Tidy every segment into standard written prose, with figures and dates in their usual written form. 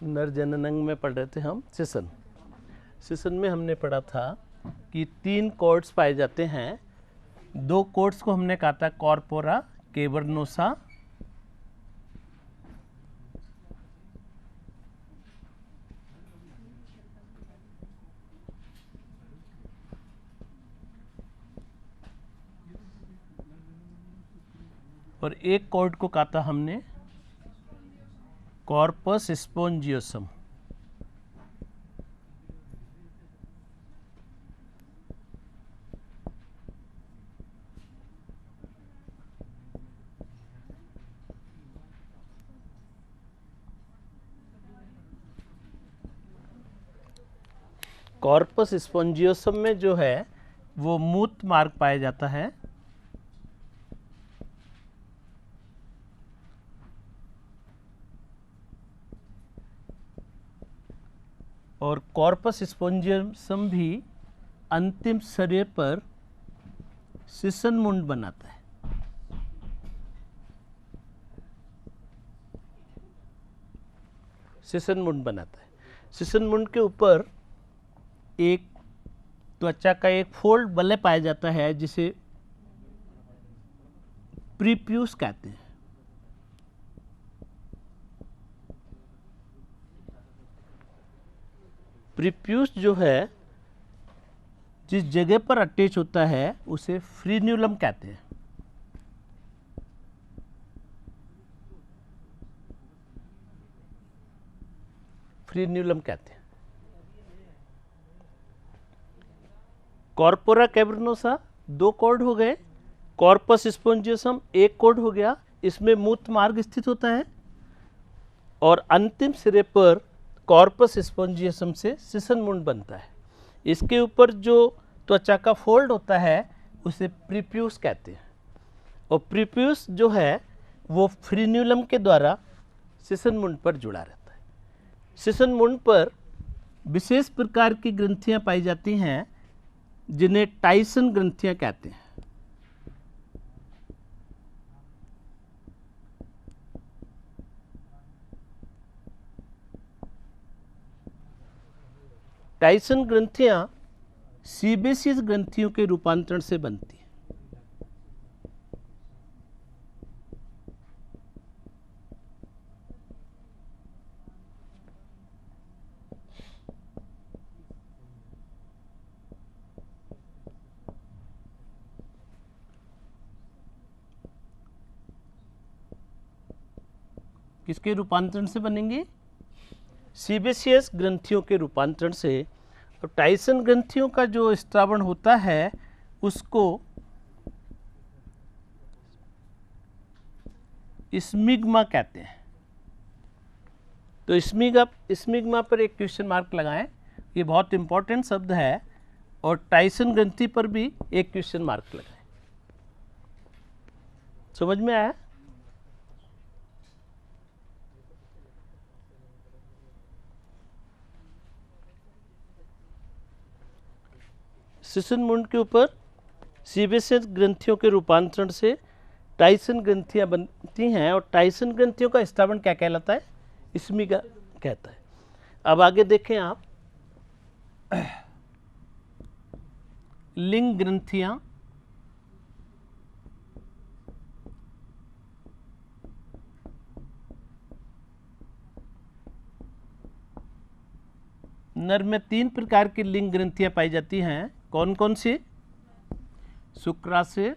नर जननंग में पढ़ रहे थे हम सिसन में हमने पढ़ा था कि 3 कॉर्ड्स पाए जाते हैं। 2 कॉर्ड्स को हमने कहा था कॉर्पोरा केवर्नोसा और एक कॉर्ड को कहा था हमने कॉर्पस स्पोंजियोसम। कॉर्पस स्पोंजियोसम में जो है वो मूत्र मार्ग पाया जाता है। और कॉर्पस स्पोंजियोसम भी अंतिम सिरे पर सिसन मुंड बनाता है। सिसन मुंड बनाता है। सिसन मुंड के ऊपर एक त्वचा का एक फोल्ड बल्ले पाया जाता है जिसे प्रीप्यूस कहते हैं। प्रीप्यूस जो है जिस जगह पर अटैच होता है उसे फ्रीन्यूलम कहते हैं। फ्रीन्यूलम कहते हैं। कॉर्पोरा कैवर्नोसा 2 कॉर्ड हो गए, कॉर्पस स्पोंजियोसम 1 कॉर्ड हो गया, इसमें मूत्र मार्ग स्थित होता है और अंतिम सिरे पर कॉर्पस स्पोंजियोसम से सिसन मुंड बनता है। इसके ऊपर जो त्वचा का फोल्ड होता है उसे प्रीप्यूस कहते हैं और प्रीप्यूस जो है वो फ्रीन्यूलम के द्वारा सिसन मुंड पर जुड़ा रहता है। सिसन मुंड पर विशेष प्रकार की ग्रंथियां पाई जाती हैं जिन्हें टाइसन ग्रंथियां कहते हैं। टाइसन ग्रंथियां सीबेसियस ग्रंथियों के रूपांतरण से बनती हैं। किसके रूपांतरण से बनेंगे? सीबेसियस ग्रंथियों के रूपांतरण से। और टाइसन ग्रंथियों का जो स्त्रावण होता है उसको स्मिग्मा कहते हैं। तो स्मिग्मा पर एक क्वेश्चन मार्क लगाएं, ये बहुत इंपॉर्टेंट शब्द है। और टाइसन ग्रंथि पर भी एक क्वेश्चन मार्क लगाएं। समझ में आया? सिसन मुंड के ऊपर सीबेसियस ग्रंथियों के रूपांतरण से टाइसन ग्रंथियां बनती हैं और टाइसन ग्रंथियों का स्त्रावण क्या कहलाता है? स्मिग्मा कहता है। अब आगे देखें आप, लिंग ग्रंथियां नर में 3 प्रकार की लिंग ग्रंथियां पाई जाती हैं। कौन कौन सी? शुक्राशय,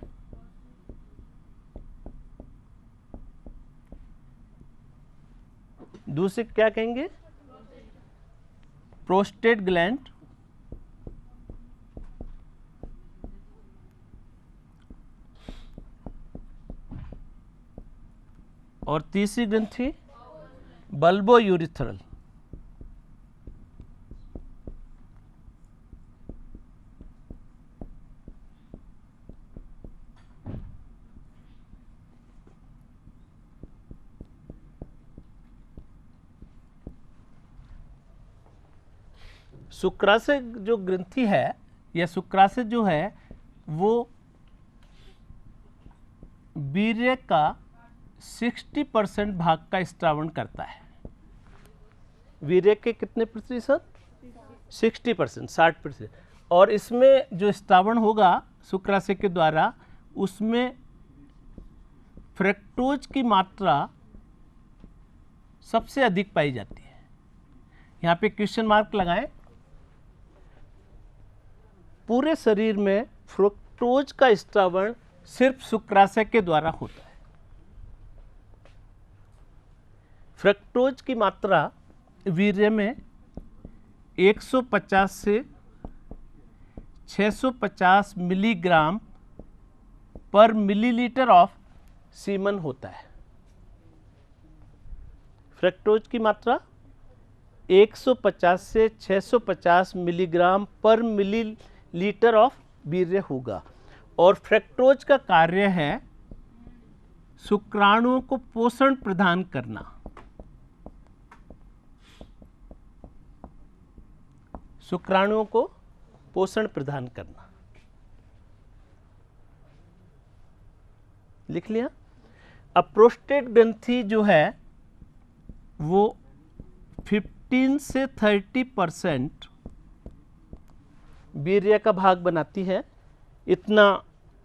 दूसरे क्या कहेंगे? प्रोस्टेट ग्लैंड, और तीसरी ग्रंथि बल्बो यूरिथ्रल। शुक्राशय जो ग्रंथि है या शुक्राशय जो है वो वीर्य का 60% भाग का स्त्रावण करता है। वीर्य के कितने प्रतिशत? 60%, 60%। और इसमें जो स्त्रावण होगा शुक्राशय के द्वारा, उसमें फ्रक्टोज की मात्रा सबसे अधिक पाई जाती है। यहाँ पे क्वेश्चन मार्क लगाएं। पूरे शरीर में फ्रक्टोज का स्त्रावण सिर्फ शुक्राशय के द्वारा होता है। फ्रक्टोज की मात्रा वीर्य में 150 से 650 मिलीग्राम पर मिलीलीटर ऑफ सीमन होता है। फ्रक्टोज की मात्रा 150 से 650 मिलीग्राम पर मिलीलीटर ऑफ वीर्य होगा। और फ्रक्टोज का कार्य है शुक्राणुओं को पोषण प्रदान करना। शुक्राणुओं को पोषण प्रदान करना। लिख लिया। अब प्रोस्टेट ग्रंथि जो है वो 15 से 30% वीर्य का भाग बनाती है, इतना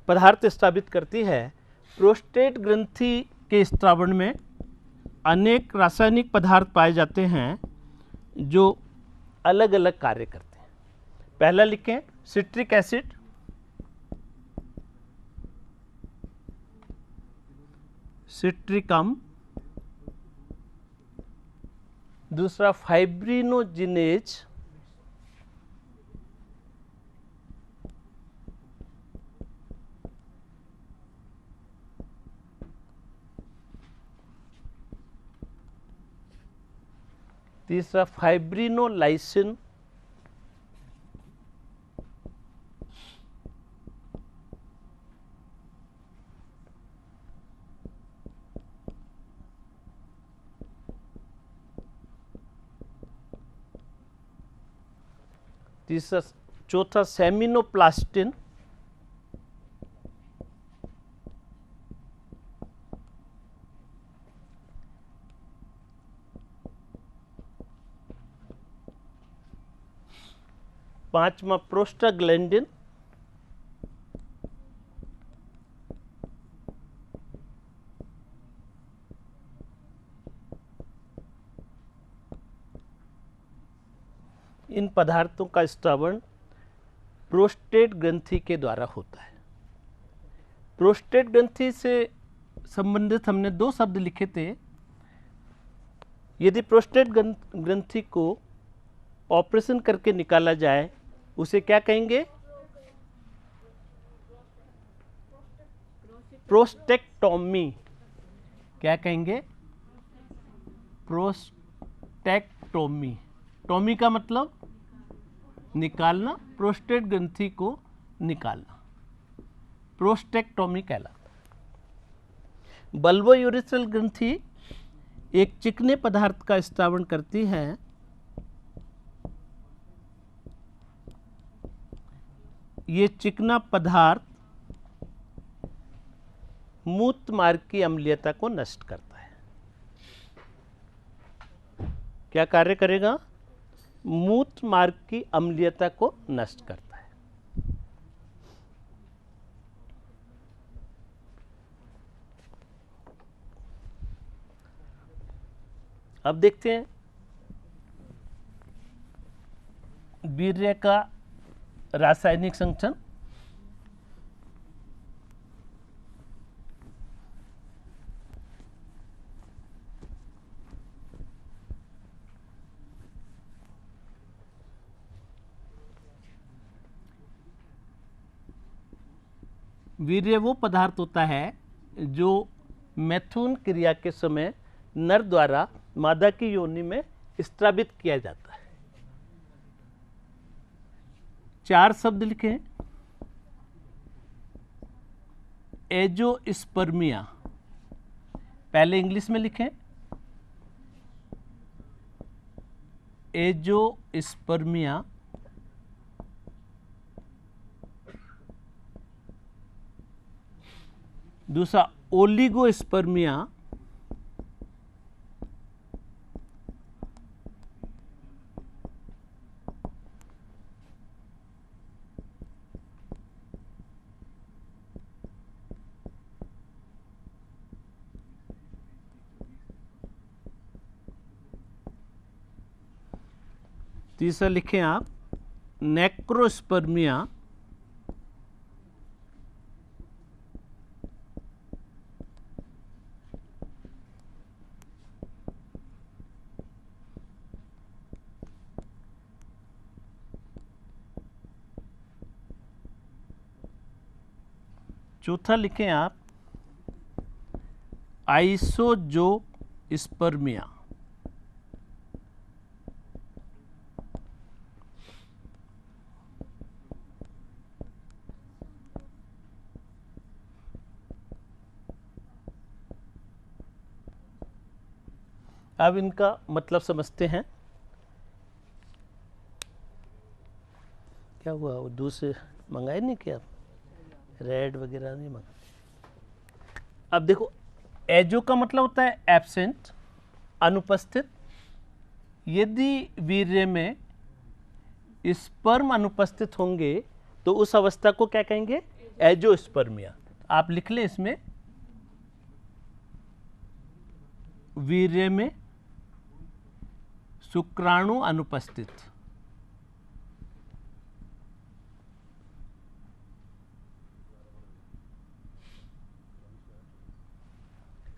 पदार्थ स्रावित करती है। प्रोस्टेट ग्रंथि के स्त्रावण में अनेक रासायनिक पदार्थ पाए जाते हैं जो अलग अलग कार्य करते हैं। पहला लिखें सिट्रिक एसिड, सिट्रिकम। दूसरा फाइब्रिनोजिनेज, तीसरा फाइब्रिनोलाइसिन, तीसरा चौथा सेमिनोप्लास्टिन, पांचवा प्रोस्टाग्लैंडिन, इन पदार्थों का स्त्रावण प्रोस्टेट ग्रंथि के द्वारा होता है। प्रोस्टेट ग्रंथि से संबंधित हमने दो शब्द लिखे थे। यदि प्रोस्टेट ग्रंथि को ऑपरेशन करके निकाला जाए उसे क्या कहेंगे? प्रोस्टेक्टोमी। क्या कहेंगे? प्रोस्टेक्टोमी। टोमी का मतलब निकालना, प्रोस्टेट ग्रंथि को निकालना, प्रोस्टेक्टोमी कहलाता है। बल्बोयूरेथ्रल ग्रंथि एक चिकने पदार्थ का स्त्रावण करती है। ये चिकना पदार्थ मूत्र मार्ग की अम्लीयता को नष्ट करता है। क्या कार्य करेगा? मूत्र मार्ग की अम्लीयता को नष्ट करता है। अब देखते हैं वीर्य का रासायनिक संरचना। वीर्य वो पदार्थ होता है जो मैथुन क्रिया के समय नर द्वारा मादा की योनि में स्त्रावित किया जाता है। चार शब्द लिखें। एजोस्पर्मिया, पहले इंग्लिश में लिखें। एजोस्पर्मिया, दूसरा ओलिगोस्पर्मिया, तीसरा लिखें आप नेक्रोस्पर्मिया, चौथा लिखें आप आइसोजोस्पर्मिया। अब इनका मतलब समझते हैं। क्या हुआ, वो दूसरे मंगाए नहीं क्या, रेड वगैरह नहीं मंगा। अब देखो, एजो का मतलब होता है एब्सेंट, अनुपस्थित। यदि वीर्य में स्पर्म अनुपस्थित होंगे तो उस अवस्था को क्या कहेंगे, एजोस्पर्मिया। आप लिख लें इसमें, वीर्य में शुक्राणु अनुपस्थित।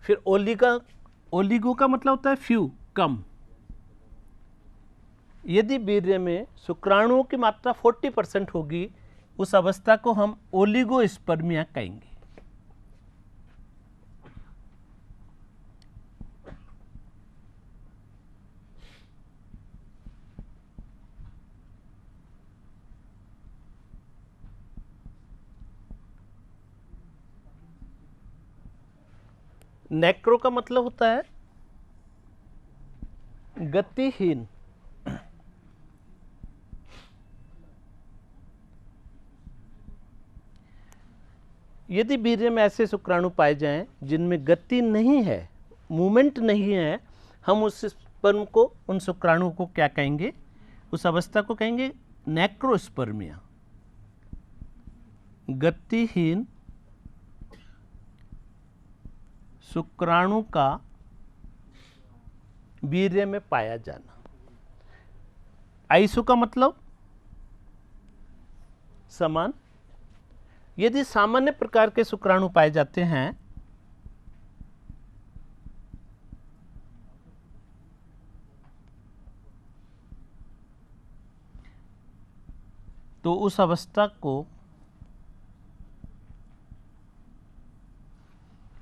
फिर ओलिगो का मतलब होता है फ्यू, कम। यदि वीर्य में शुक्राणुओं की मात्रा 40% होगी, उस अवस्था को हम ओलिगोस्पर्मिया कहेंगे। नेक्रो का मतलब होता है गतिहीन। यदि वीर्य में ऐसे शुक्राणु पाए जाएं जिनमें गति नहीं है, मूवमेंट नहीं है, हम उस स्पर्म को, उन शुक्राणु को क्या कहेंगे, उस अवस्था को कहेंगे नेक्रोस्पर्मिया। गतिहीन शुक्राणु का वीर्य में पाया जाना। आइसो का मतलब समान। यदि सामान्य प्रकार के शुक्राणु पाए जाते हैं तो उस अवस्था को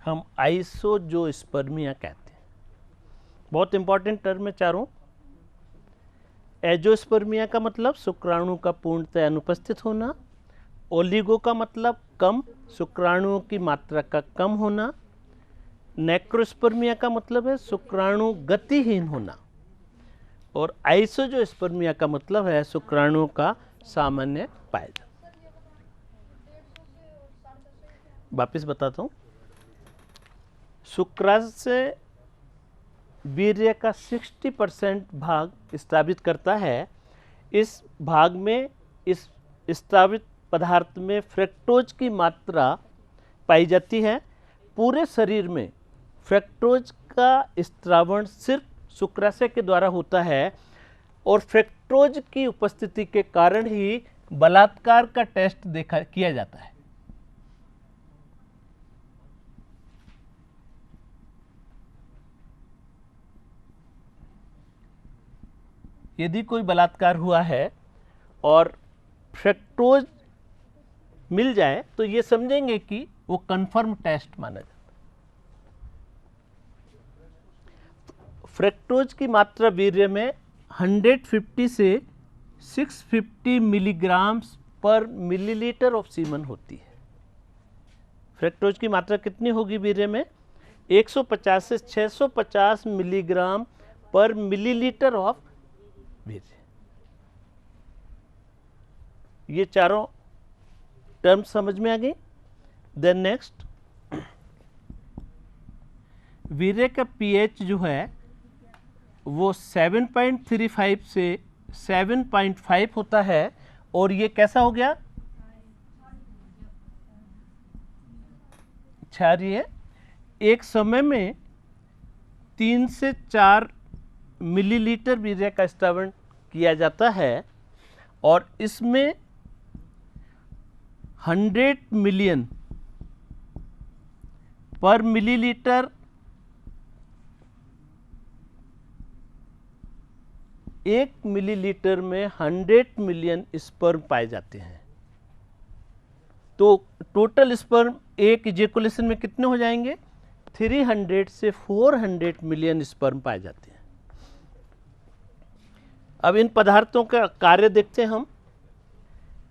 हम आइसोजोस्पर्मिया कहते हैं। बहुत इंपॉर्टेंट टर्म है चारों। एजोस्पर्मिया का मतलब शुक्राणु का पूर्णतः अनुपस्थित होना। ओलिगो का मतलब कम, शुक्राणुओं की मात्रा का कम होना। नेक्रोस्पर्मिया का मतलब है शुक्राणु गतिहीन होना। और आइसोजोस्पर्मिया का मतलब है शुक्राणुओं का सामान्य पाया जाना। वापिस बताता हूँ, शुक्राणु से वीर्य का 60% भाग स्रावित करता है। इस भाग में, इस स्रावित पदार्थ में फ्रक्टोज की मात्रा पाई जाती है। पूरे शरीर में फ्रक्टोज का स्त्रावण सिर्फ शुक्राशय के द्वारा होता है और फ्रक्टोज की उपस्थिति के कारण ही बलात्कार का टेस्ट किया जाता है। यदि कोई बलात्कार हुआ है और फ्रक्टोज मिल जाए तो ये समझेंगे कि वो कंफर्म टेस्ट माना जाता है। फ्रक्टोज की मात्रा वीर्य में 150 से 650 मिलीग्राम पर मिलीलीटर ऑफ सीमन होती है। फ्रक्टोज की मात्रा कितनी होगी वीर्य में? 150 से 650 मिलीग्राम पर मिलीलीटर ऑफ वीर्य। ये चारों टर्म समझ में आ गई। देन नेक्स्ट, वीर्य का पीएच जो है वो 7.35 से 7.5 होता है और ये कैसा हो गया? क्षारीय। एक समय में 3 से 4 मिलीलीटर वीर्य का स्रावण किया जाता है और इसमें 100 मिलियन पर मिलीलीटर 1 मिलीलीटर में 100 मिलियन स्पर्म पाए जाते हैं। तो टोटल स्पर्म एक इजेकुलेशन में कितने हो जाएंगे? 300 से 400 मिलियन स्पर्म पाए जाते हैं। अब इन पदार्थों का कार्य देखते हैं हम।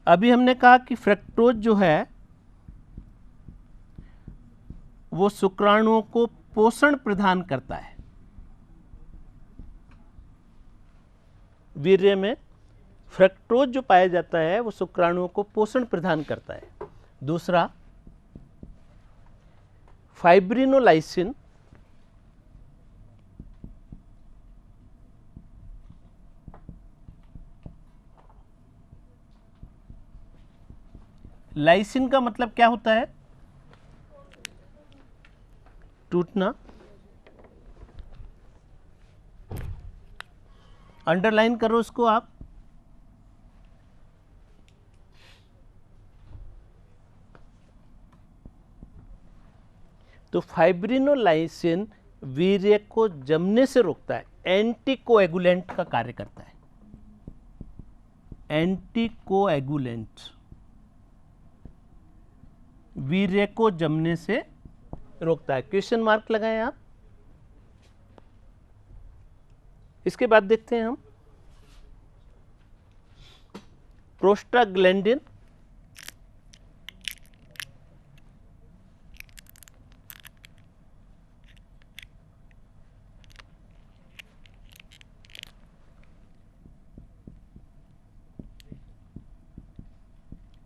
अभी हमने कहा कि फ्रक्टोज जो है वो शुक्राणुओं को पोषण प्रदान करता है। वीर्य में फ्रक्टोज जो पाया जाता है वो शुक्राणुओं को पोषण प्रदान करता है। दूसरा, फाइब्रिनोलाइसिन लाइसिन का मतलब क्या होता है? टूटना। अंडरलाइन करो इसको आप। तो फाइब्रिनोलाइसिन वीर्य को जमने से रोकता है, एंटीकोएगुलेंट का कार्य करता है। एंटीकोएगुलेंट, वीर्य को जमने से रोकता है। क्वेश्चन मार्क लगाएं आप। इसके बाद देखते हैं हम प्रोस्टाग्लैंडिन।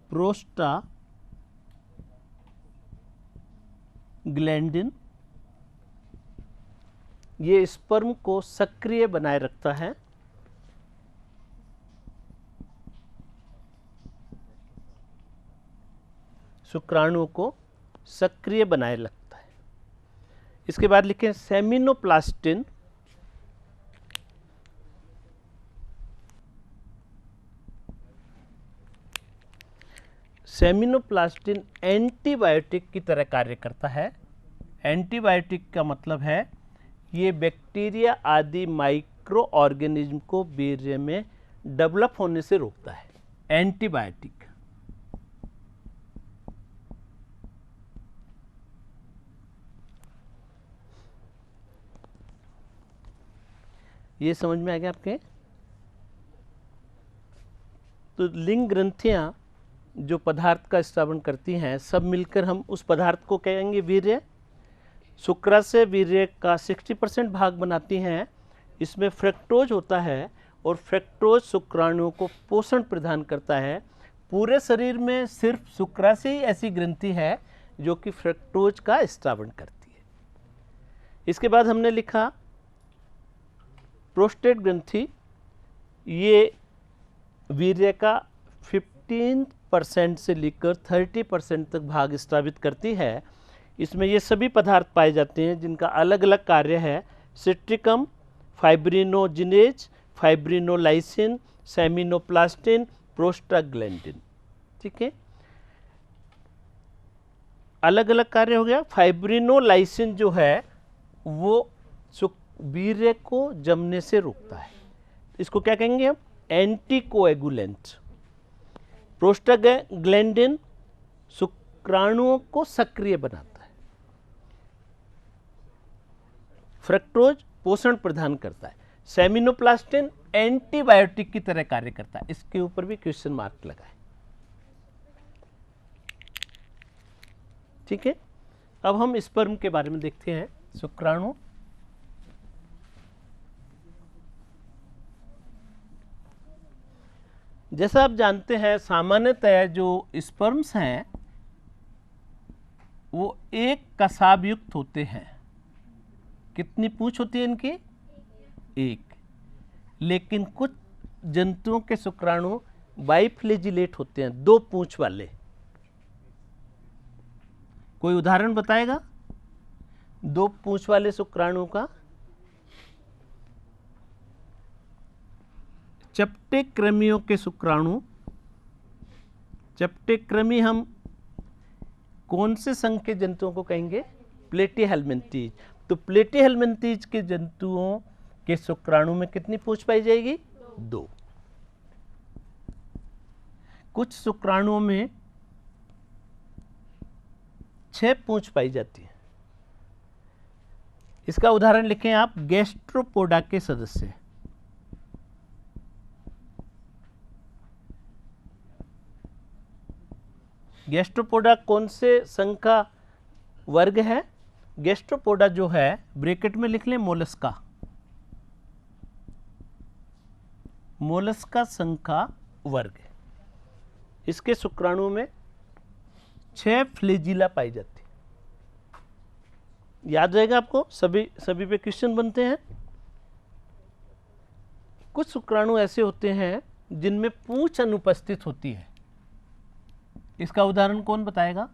प्रोस्टाग्लैंडिन ये स्पर्म को सक्रिय बनाए रखता है। शुक्राणुओं को सक्रिय बनाए रखता है। इसके बाद लिखें सेमिनोप्लास्टिन। सेमिनोप्लास्टिन एंटीबायोटिक की तरह कार्य करता है। एंटीबायोटिक का मतलब है ये बैक्टीरिया आदि माइक्रो ऑर्गेनिज्म को वीर्य में डेवलप होने से रोकता है। एंटीबायोटिक। ये समझ में आ गया आपके? तो लिंग ग्रंथियां जो पदार्थ का स्रावन करती हैं, सब मिलकर हम उस पदार्थ को कहेंगे वीर्य। शुक्राशय वीर्य का 60% भाग बनाती हैं। इसमें फ्रक्टोज होता है और फ्रक्टोज शुक्राणुओं को पोषण प्रदान करता है। पूरे शरीर में सिर्फ शुक्राशय ही ऐसी ग्रंथि है जो कि फ्रक्टोज का स्रावन करती है। इसके बाद हमने लिखा प्रोस्टेट ग्रंथि। ये वीर्य का 15% से लेकर 30% तक भाग स्रावित करती है। इसमें ये सभी पदार्थ पाए जाते हैं जिनका अलग अलग कार्य है। सिट्रिकम, फाइब्रिनोजिनेज, फाइब्रिनोलाइसिन, सेमिनोप्लास्टिन, प्रोस्टाग्लैंडिन। ठीक है, अलग अलग कार्य हो गया। फाइब्रिनोलाइसिन जो है वो वीर्य को जमने से रोकता है। इसको क्या कहेंगे हम? एंटीकोएगुलेंट। प्रोस्टाग्लैंडिन शुक्राणुओं को सक्रिय बनाता है। फ्रक्टोज पोषण प्रदान करता है। सेमिनोप्लास्टिन एंटीबायोटिक की तरह कार्य करता है। इसके ऊपर भी क्वेश्चन मार्क लगा है। ठीक है, अब हम स्पर्म के बारे में देखते हैं। शुक्राणु जैसा आप जानते हैं सामान्यतः जो स्पर्म्स हैं वो एक कसाब युक्त होते हैं। कितनी पूंछ होती है इनकी? एक। लेकिन कुछ जंतुओं के शुक्राणु बाइफ्लेजिलेट होते हैं, 2 पूंछ वाले। कोई उदाहरण बताएगा 2 पूंछ वाले शुक्राणु का? चपटे कृमियों के शुक्राणु, चपटे कृमि हम कौन से संघ के जंतुओं को कहेंगे? प्लेटीहेल्मिन्थीज। तो प्लेटीहेल्मिन्थीज के जंतुओं के शुक्राणु में कितनी पूंछ पाई जाएगी? 2। कुछ शुक्राणुओं में 6 पूंछ पाई जाती है। इसका उदाहरण लिखें आप, गैस्ट्रोपोडा के सदस्य। गैस्ट्रोपोडा कौन से संघ का वर्ग है? गैस्ट्रोपोडा जो है, ब्रैकेट में लिख लें मोलस्का, मोलस्का संघ का वर्ग है। इसके शुक्राणु में 6 फ्लैजिला पाई जाती है। याद रहेगा आपको, सभी पे क्वेश्चन बनते हैं। कुछ शुक्राणु ऐसे होते हैं जिनमें पूंछ अनुपस्थित होती है। इसका उदाहरण कौन बताएगा?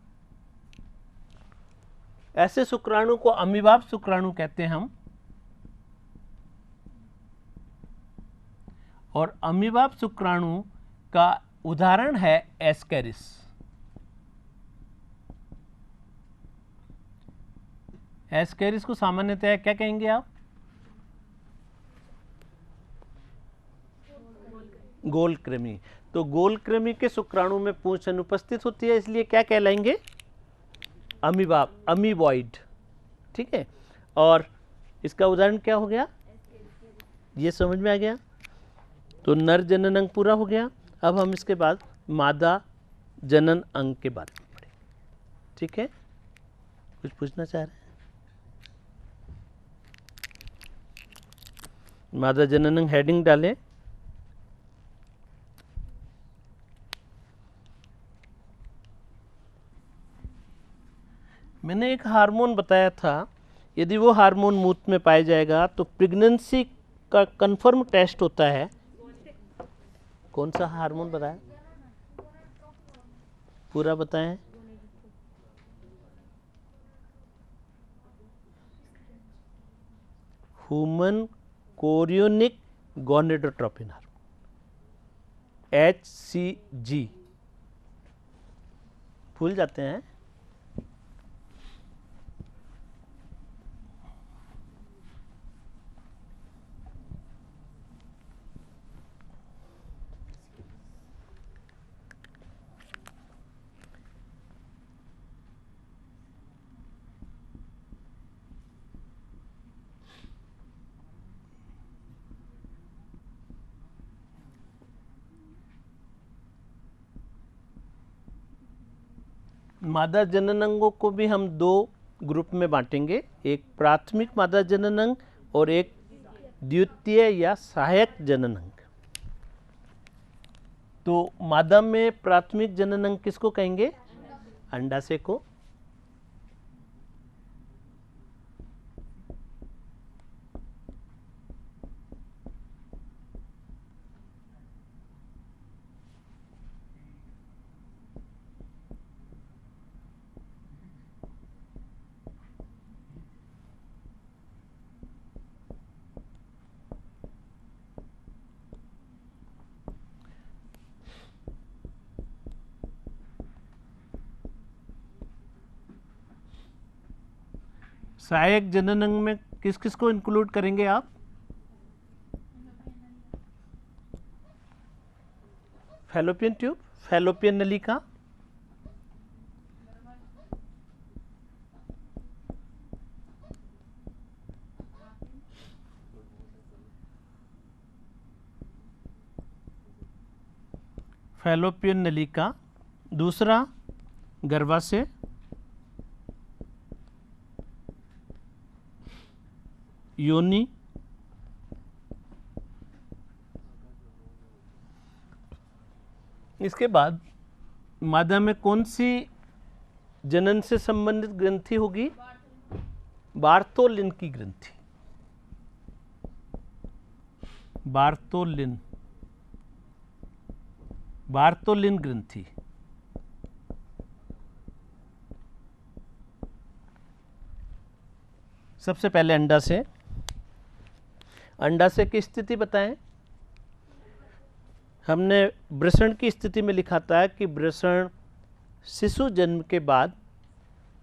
ऐसे शुक्राणु को अमीबाब शुक्राणु कहते हैं हम, और अमीबाब शुक्राणु का उदाहरण है एस्केरिस। एस्केरिस को सामान्यतः क्या कहेंगे आप? गोल कृमि। तो गोल कृमि के शुक्राणु में पूंछ अनुपस्थित होती है, इसलिए क्या कहलाएंगे? अमीबाब, अमीबॉइड। ठीक है, और इसका उदाहरण क्या हो गया? ये समझ में आ गया। तो नर जनन अंग पूरा हो गया। अब हम इसके बाद मादा जनन अंग के बारे में पढ़ेंगे। ठीक है, कुछ पूछना चाह रहे हैं? मादा जनन अंग हेडिंग डालें। मैंने एक हार्मोन बताया था, यदि वो हार्मोन मूत्र में पाया जाएगा तो प्रेगनेंसी का कंफर्म टेस्ट होता है। कौन सा हार्मोन बताया? पूरा बताएं। Human chorionic gonadotropin hormone, HCG। भूल जाते हैं। मादा जनन अंगों को भी हम 2 ग्रुप में बांटेंगे, एक प्राथमिक मादा जनन अंग और एक द्वितीय या सहायक जनन अंग। तो मादा में प्राथमिक जनन अंग किसको कहेंगे? अंडाशय को। सहायक जनन अंग में किस किस को इंक्लूड करेंगे आप? फैलोपियन ट्यूब, फैलोपियन नलिका, फैलोपियन नलिका। दूसरा गर्भाशय, योनि, इसके बाद मादा में कौन सी जनन से संबंधित ग्रंथि होगी? बार्तोलिन की ग्रंथि, बार्तोलिन, बार्तोलिन ग्रंथि। सबसे पहले अंडाशय, अंडाशय की स्थिति बताएं। हमने वृषण की स्थिति में लिखा था कि वृषण शिशु जन्म के बाद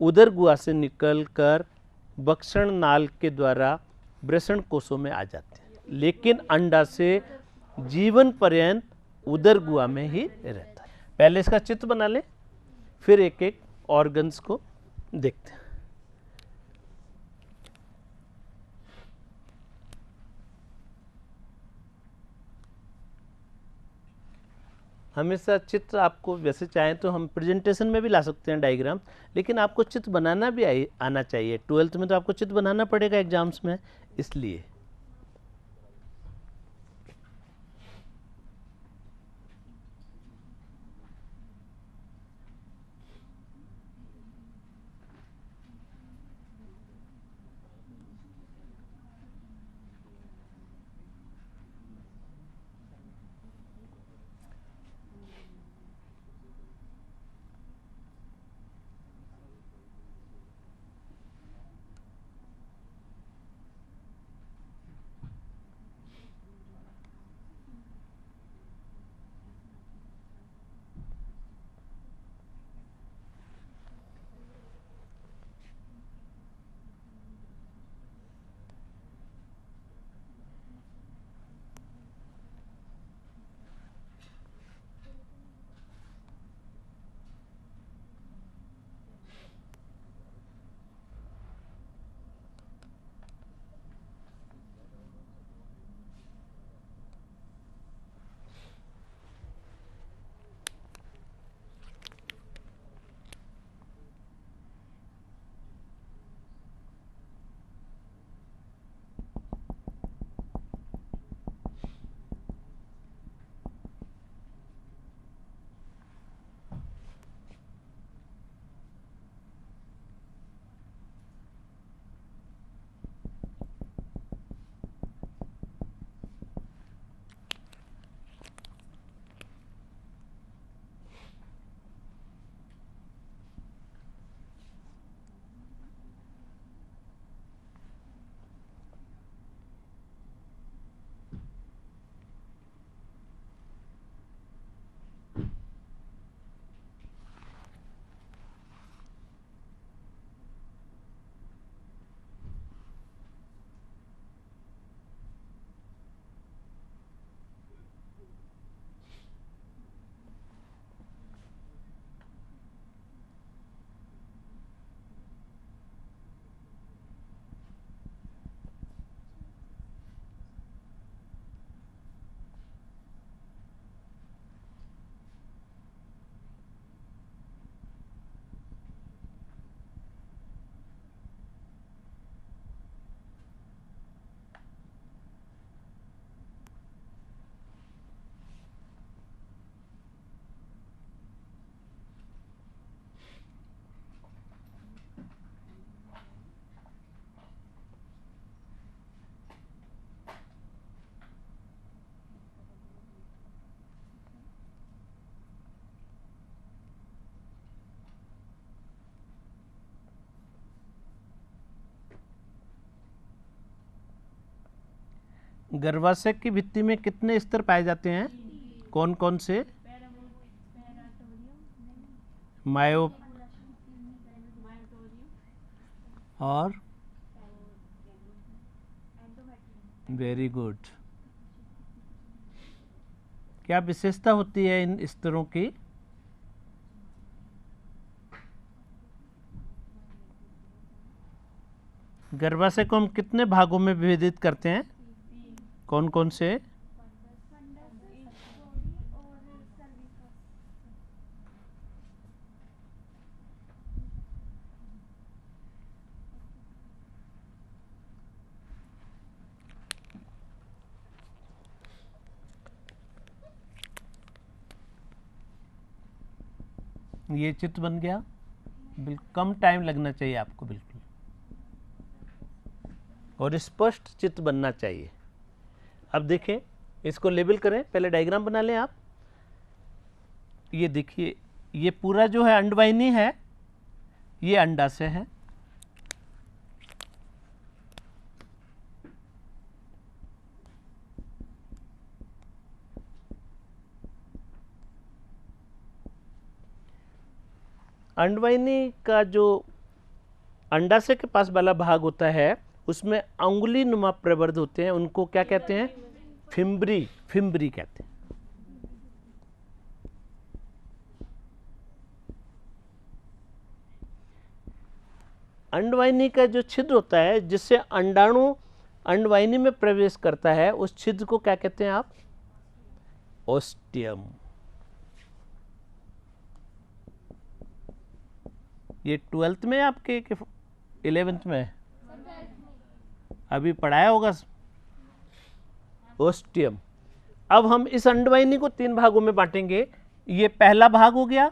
उदर गुहा से निकलकर वक्षण नाल के द्वारा वृषण कोशों में आ जाते हैं, लेकिन अंडा से जीवन पर्यंत उदर गुहा में ही रहता है। पहले इसका चित्र बना लें, फिर एक एक ऑर्गन्स को देखते हैं। हमेशा चित्र आपको, वैसे चाहें तो हम प्रेजेंटेशन में भी ला सकते हैं डायग्राम, लेकिन आपको चित्र बनाना भी आना चाहिए। 12th में तो आपको चित्र बनाना पड़ेगा एग्जाम्स में, इसलिए। गर्भाशय की भित्ति में कितने स्तर पाए जाते हैं? कौन कौन से? मायो और वेरी गुड। क्या विशेषता होती है इन स्तरों की? गर्भाशय को हम कितने भागों में विभाजित करते हैं? कौन कौन से? ये चित्र बन गया। बिल्कुल कम टाइम लगना चाहिए आपको, बिल्कुल, और स्पष्ट चित्र बनना चाहिए। अब देखें, इसको लेबल करें, पहले डायग्राम बना लें आप। ये देखिए, ये पूरा जो है अंडवाहिनी है, ये अंडाशय है। अंडवाहिनी का जो अंडाशय के पास वाला भाग होता है उसमें अंगुली नुमा प्रवर्ध होते हैं, उनको क्या कहते हैं? फिम्बरी, फिम्बरी कहते हैं। अंडवाहिनी का जो छिद्र होता है जिससे अंडाणु अंडवाहिनी में प्रवेश करता है, उस छिद्र को क्या कहते हैं आप? ओस्टियम। ये 12th में आपके 11th में अभी पढ़ाया होगा ओस्टियम। अब हम इस अंडवाहिनी को 3 भागों में बांटेंगे। ये पहला भाग हो गया,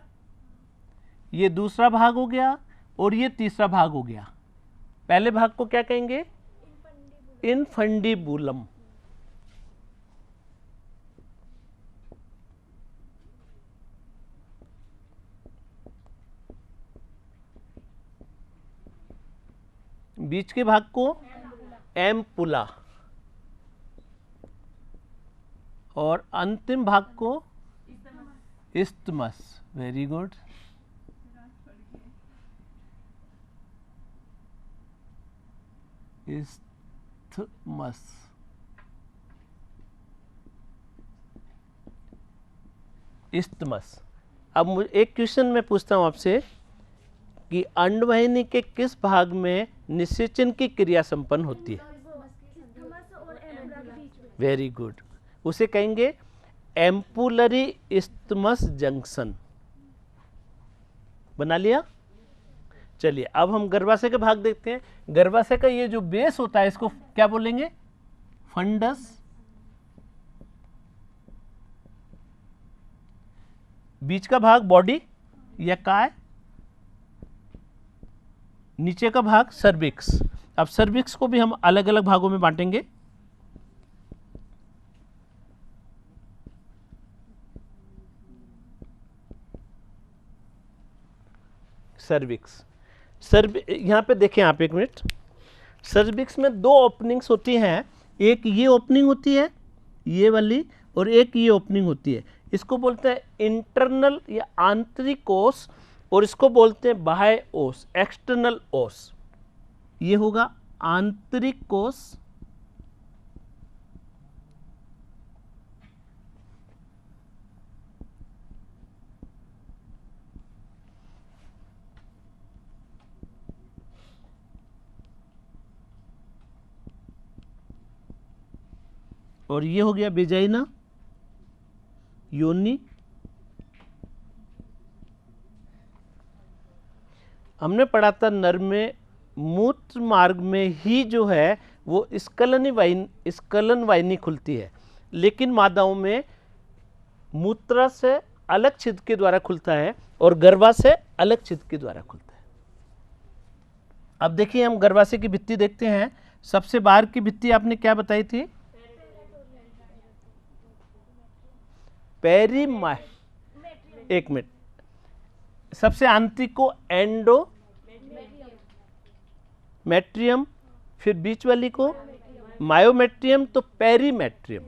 ये दूसरा भाग हो गया और ये तीसरा भाग हो गया। पहले भाग को क्या कहेंगे? इनफंडिबुलम। बीच के भाग को एम्पुला और अंतिम भाग को isthmus. Very good. Isthmus. Isthmus. अब मुझे एक क्वेश्चन मैं पूछता हूं आपसे कि अंडवाहिनी के किस भाग में निषेचन की क्रिया संपन्न होती है? Very good. उसे कहेंगे एम्पुलरी इस्थमस जंक्शन। बना लिया? चलिए अब हम गर्भाशय के भाग देखते हैं। गर्भाशय का ये जो बेस होता है इसको क्या बोलेंगे? फंडस। बीच का भाग बॉडी या काय, नीचे का भाग सर्विक्स। अब सर्विक्स को भी हम अलग अलग भागों में बांटेंगे। सर्विक्स, यहां पे देखें आप एक मिनट। सर्विक्स में 2 ओपनिंग्स होती हैं, एक ये ओपनिंग होती है ये वाली, और एक ये ओपनिंग होती है। इसको बोलते हैं इंटरनल या आंतरिक ओस, और इसको बोलते हैं बाह्य ओस, एक्सटर्नल ओस। ये होगा आंतरिक कोष, और ये हो गया वेजाइना, योनि। हमने पढ़ा था नर में मूत्र मार्ग में ही जो है वो स्खलन वाहिनी खुलती है, लेकिन मादाओं में मूत्र से अलग छिद्र के द्वारा खुलता है और गर्भाशय अलग छिद्र के द्वारा खुलता है। अब देखिए हम गर्भाशय की भित्ति देखते हैं। सबसे बाहर की भित्ति आपने क्या बताई थी? एक मिनट, सबसे आंतरिक को एंडो मैट्रियम, फिर बीच वाली को मायोमेट्रियम, तो पेरीमेट्रियम।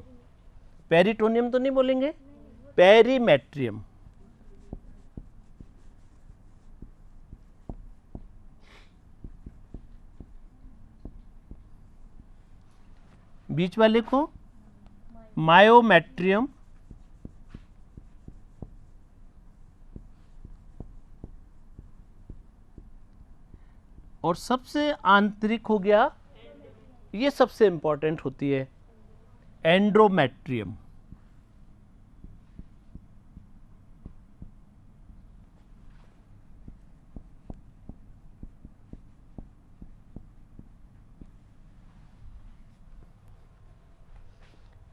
पेरिटोनियम तो नहीं बोलेंगे, पेरीमेट्रियम। बीच वाले को मायोमेट्रियम, और सबसे आंतरिक हो गया, ये सबसे इंपॉर्टेंट होती है, एंड्रोमेट्रियम।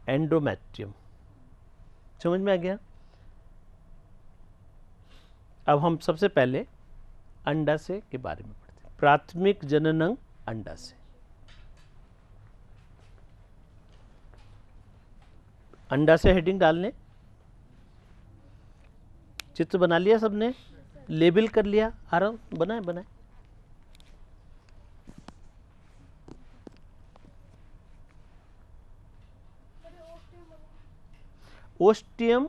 एंडोमेट्रियम समझ में आ गया? अब हम सबसे पहले अंडाशय के बारे में पढ़ते हैं। प्राथमिक जननांग अंडाशय। अंडाशय हेडिंग डाल लें। चित्र बना लिया सबने? लेबल कर लिया? आ रहा हूं, बनाए बनाए। ओस्टियम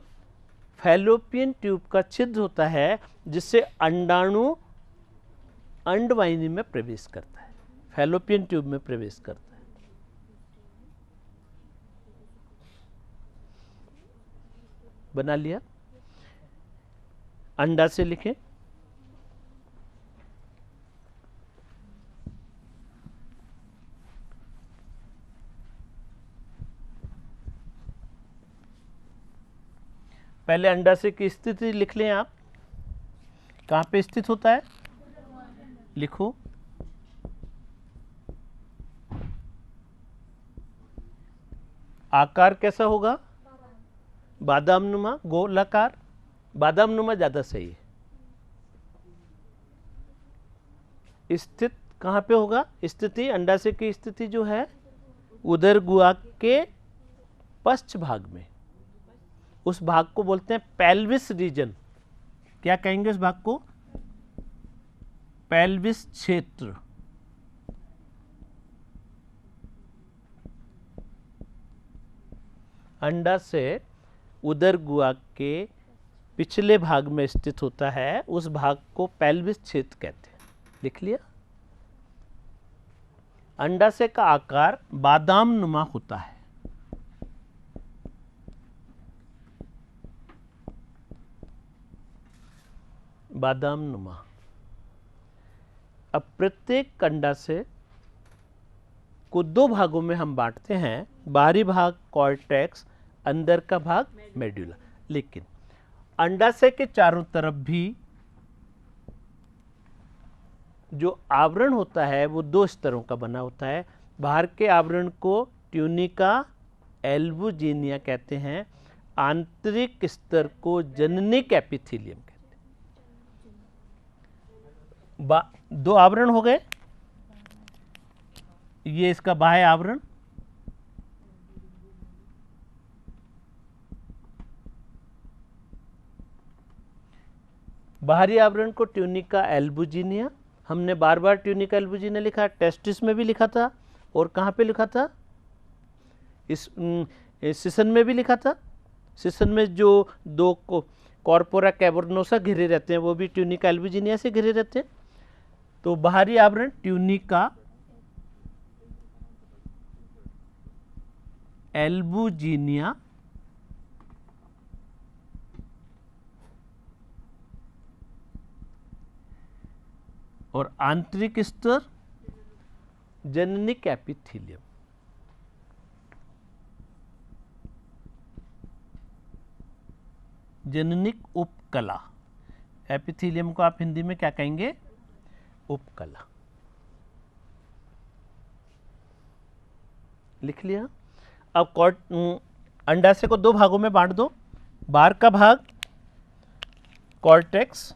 फैलोपियन ट्यूब का छिद्र होता है जिससे अंडाणु अंडवाहिनी में प्रवेश करता है, फैलोपियन ट्यूब में प्रवेश करता है। बना लिया। अंडा से लिखें। पहले अंडाशय की स्थिति लिख लें आप, कहाँ पे स्थित होता है, लिखो। आकार कैसा होगा, बादामनुमा, गोलाकार, बादामनुमा ज्यादा सही है। स्थित कहाँ पे होगा, स्थिति अंडाशय की स्थिति जो है उदर गुहा के पश्च भाग में, उस भाग को बोलते हैं पेल्विस रीजन। क्या कहेंगे उस भाग को, पेल्विस क्षेत्र। अंडाशय उदर गुहा के पिछले भाग में स्थित होता है, उस भाग को पेल्विस क्षेत्र कहते हैं। लिख लिया। अंडाशय का आकार बादामनुमा होता है। बादामनुमा। अब प्रत्येक अंडाशय को दो भागों में हम बांटते हैं, बाहरी भाग कॉर्टेक्स, अंदर का भाग मेडुला। लेकिन अंडाशय के चारों तरफ भी जो आवरण होता है वो दो स्तरों का बना होता है। बाहर के आवरण को ट्यूनिका एल्बुजिनिया कहते हैं, आंतरिक स्तर को जननिक एपिथेलियम कहते हैं। दो आवरण हो गए, ये इसका बाह्य आवरण, बाहरी आवरण को ट्यूनिका एल्बुजिनिया। हमने बार बार ट्यूनिका एल्बुजिनिया लिखा, टेस्टिस में भी लिखा था और कहाँ पे लिखा था, इस सिसन में भी लिखा था। सिसन में जो दो कॉर्पोरा कैवर्नोसा घिरे रहते हैं वो भी ट्यूनिका एल्बुजिनिया से घिरे रहते हैं। तो बाहरी आवरण ट्यूनिका एल्बुजिनिया और आंतरिक स्तर जननिक एपिथेलियम। जननिक उपकला, एपिथेलियम को आप हिंदी में क्या कहेंगे, उपकला। लिख लिया। अब अंडाशय को दो भागों में बांट दो। बाहर का भाग कॉर्टेक्स,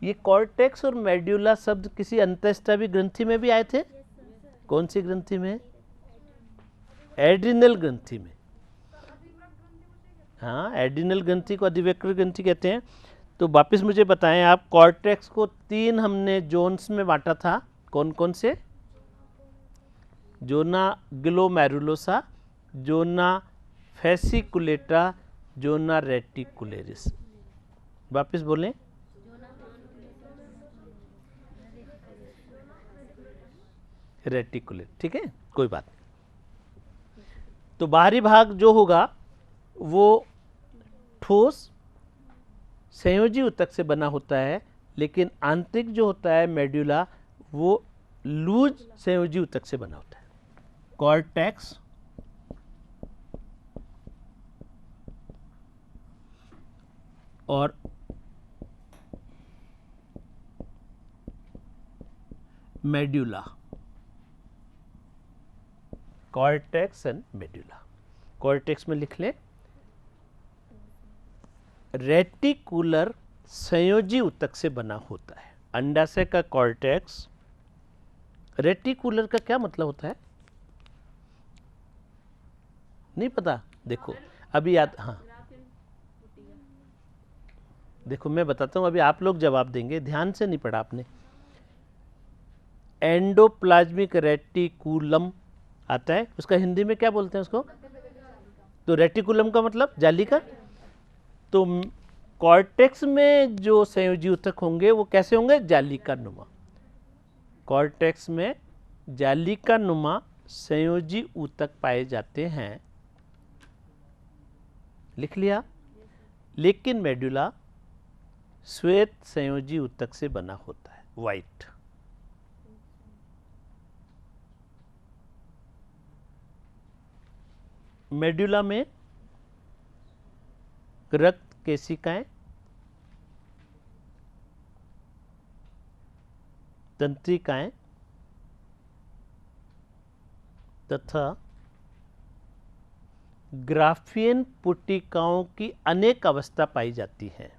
ये कॉर्टेक्स और मेड्यूला शब्द किसी अंतःस्रावी ग्रंथि में भी आए थे। कौन सी ग्रंथि में, एड्रिनल ग्रंथि में। हाँ, एड्रिनल ग्रंथि को अधिवक्र ग्रंथि कहते हैं। तो वापस मुझे बताएं आप, कॉर्टेक्स को तीन हमने जोन्स में बांटा था, कौन कौन से, जोना ग्लोमेरुलोसा, जोना फेसिकुलेटा, जोना रेटिकुलेरिस। वापस बोलें, रेटिकुलेट, ठीक है, कोई बात नहीं। तो बाहरी भाग जो होगा वो ठोस संयोजी ऊतक से बना होता है, लेकिन आंतरिक जो होता है मेड्यूला वो लूज संयोजी ऊतक से बना होता है। कॉर्टेक्स और medulla, cortex and medulla. Cortex में लिख लें, रेटिकुलर संयोजी ऊतक से बना होता है। अंडाशय का कॉर्टेक्स, रेटिकुलर का क्या मतलब होता है, नहीं पता, देखो अभी याद, हाँ देखो मैं बताता हूँ, अभी आप लोग जवाब देंगे, ध्यान से नहीं पढ़ा आपने। एंडोप्लाज्मिक रेटिकुलम आता है, उसका हिंदी में क्या बोलते हैं उसको, तो रेटिकुलम का मतलब जाली का। तो कॉर्टेक्स में जो संयोजी ऊतक होंगे वो कैसे होंगे? जालिका नुमा। कॉर्टेक्स में जालिका नुमा संयोजी ऊतक पाए जाते हैं, लिख लिया। लेकिन मेडुला श्वेत संयोजी ऊतक से बना होता है, व्हाइट। मेडुला में रक्त केशिकाएं, तंत्रिकाएं तथा ग्राफियन पुटिकाओं की अनेक अवस्था पाई जाती है।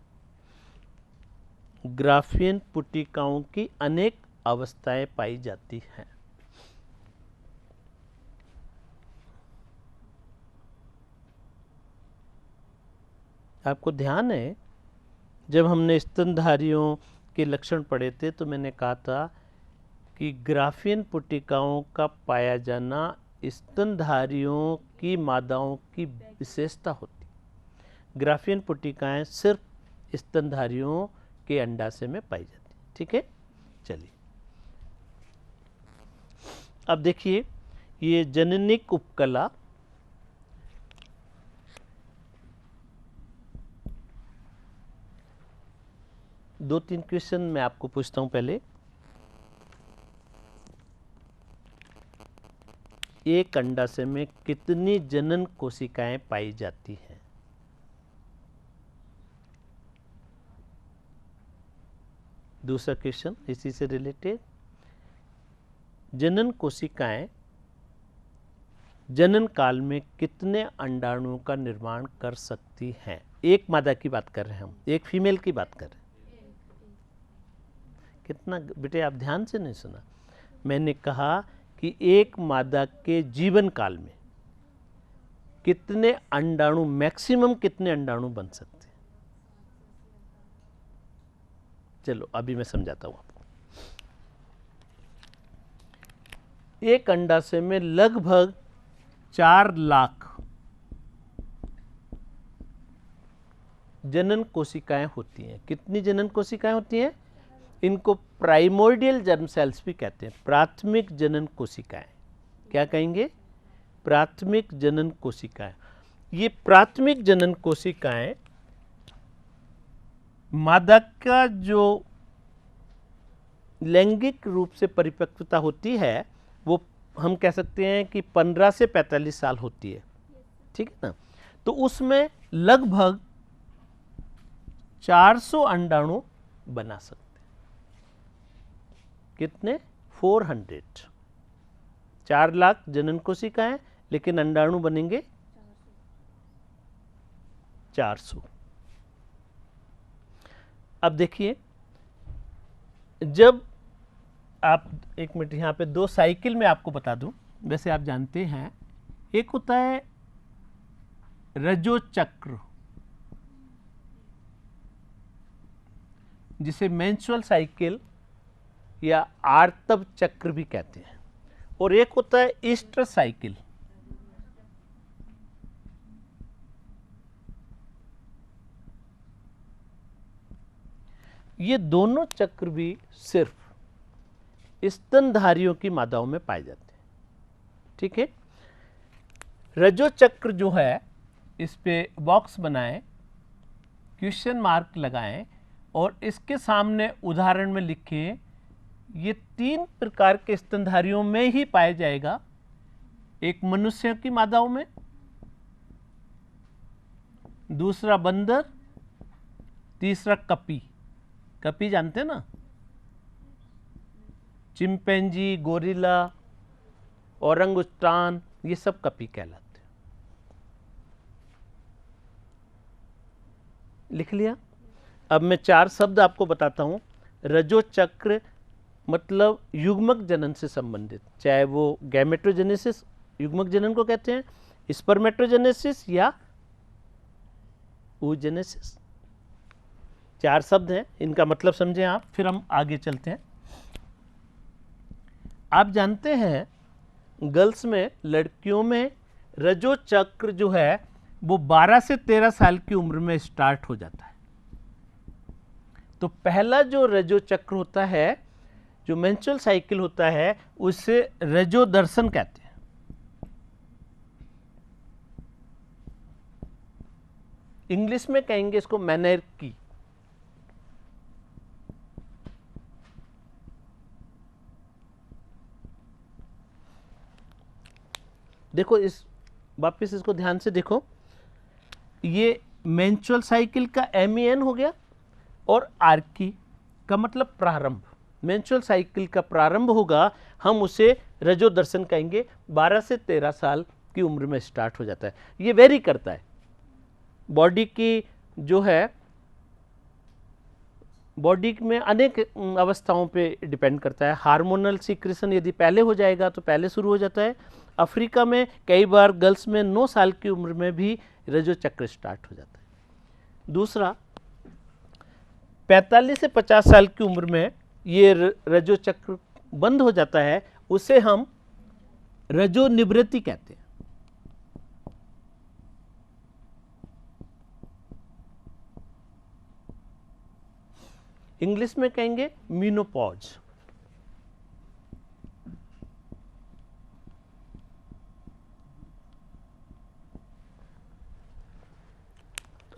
ग्राफियन पुटिकाओं की अनेक अवस्थाएं पाई जाती हैं। आपको ध्यान है जब हमने स्तनधारियों के लक्षण पढ़े थे तो मैंने कहा था कि ग्राफियन पुटिकाओं का पाया जाना स्तनधारियों की मादाओं की विशेषता होती। ग्राफियन पुटिकाएं सिर्फ स्तनधारियों के अंडाशय में पाई जाती। ठीक है, चलिए अब देखिए ये जननिक उपकला दो तीन क्वेश्चन मैं आपको पूछता हूं। पहले, एक अंडाशय में कितनी जनन कोशिकाएं पाई जाती हैं? दूसरा क्वेश्चन इसी से रिलेटेड, जनन कोशिकाएं जनन काल में कितने अंडाणुओं का निर्माण कर सकती हैं? एक मादा की बात कर रहे हैं हम, एक फीमेल की बात कर रहे हैं। कितना बेटे आप ध्यान से नहीं सुना। मैंने कहा कि एक मादा के जीवन काल में कितने अंडाणु, मैक्सिमम कितने अंडाणु बन सकते हैं? चलो अभी मैं समझाता हूं आपको। एक अंडाशय में लगभग 4 लाख जनन कोशिकाएं होती हैं। कितनी जनन कोशिकाएं होती हैं? इनको प्राइमोर्डियल जर्म सेल्स भी कहते हैं, प्राथमिक जनन कोशिकाएं। क्या कहेंगे? प्राथमिक जनन कोशिकाएं। ये प्राथमिक जनन कोशिकाएं मादा का जो लैंगिक रूप से परिपक्वता होती है वो हम कह सकते हैं कि 15 से 45 साल होती है। ठीक है ना? तो उसमें लगभग 400 अंडाणु बना सकते हैं। कितने? 400। 4 लाख जनन कोशिकाएं, लेकिन अंडाणु बनेंगे 400। अब देखिए, जब आप एक मिनट यहां पे 2 साइकिल में आपको बता दूं। वैसे आप जानते हैं एक होता है रजोचक्र, जिसे मेंस्ट्रुअल साइकिल या आर्तव चक्र भी कहते हैं, और एक होता है ईस्टर साइकिल। ये दोनों चक्र भी सिर्फ स्तनधारियों की मादाओं में पाए जाते हैं। ठीक है, रजो चक्र जो है इस पे बॉक्स बनाएं, क्वेश्चन मार्क लगाएं और इसके सामने उदाहरण में लिखें ये 3 प्रकार के स्तनधारियों में ही पाया जाएगा। एक मनुष्य की मादाओं में, दूसरा बंदर, तीसरा कपी। कपी जानते हैं ना? चिंपैंजी, गोरिल्ला, ओरंगुटान, ये सब कपी कहलाते हैं। लिख लिया? अब मैं 4 शब्द आपको बताता हूं। रजो चक्र मतलब युग्मक जनन से संबंधित, चाहे वो गैमेटोजेनेसिस युग्मक जनन को कहते हैं, स्पर्मेटोजेनेसिस या oogenesis। 4 शब्द हैं, इनका मतलब समझें आप, फिर हम आगे चलते हैं। आप जानते हैं गर्ल्स में, लड़कियों में रजो चक्र जो है वो 12 से 13 साल की उम्र में स्टार्ट हो जाता है। तो पहला जो रजो चक्र होता है, जो मेंस्ट्रुअल साइकिल होता है, उसे रजो दर्शन कहते हैं। इंग्लिश में कहेंगे इसको मेनर्की। देखो वापिस इसको ध्यान से देखो, ये मेंस्ट्रुअल साइकिल का MEN हो गया और आर्की का मतलब प्रारंभ। मेंस्ट्रुअल साइकिल का प्रारंभ होगा, हम उसे रजो दर्शन कहेंगे। 12 से 13 साल की उम्र में स्टार्ट हो जाता है। ये वेरी करता है, बॉडी की जो है, बॉडी में अनेक अवस्थाओं पे डिपेंड करता है। हार्मोनल सीक्रेशन यदि पहले हो जाएगा तो पहले शुरू हो जाता है। अफ्रीका में कई बार गर्ल्स में 9 साल की उम्र में भी रजो चक्र स्टार्ट हो जाता है। दूसरा, 45 से 50 साल की उम्र में ये रजो चक्र बंद हो जाता है, उसे हम रजो निवृत्ति कहते हैं। इंग्लिश में कहेंगे मीनोपॉज।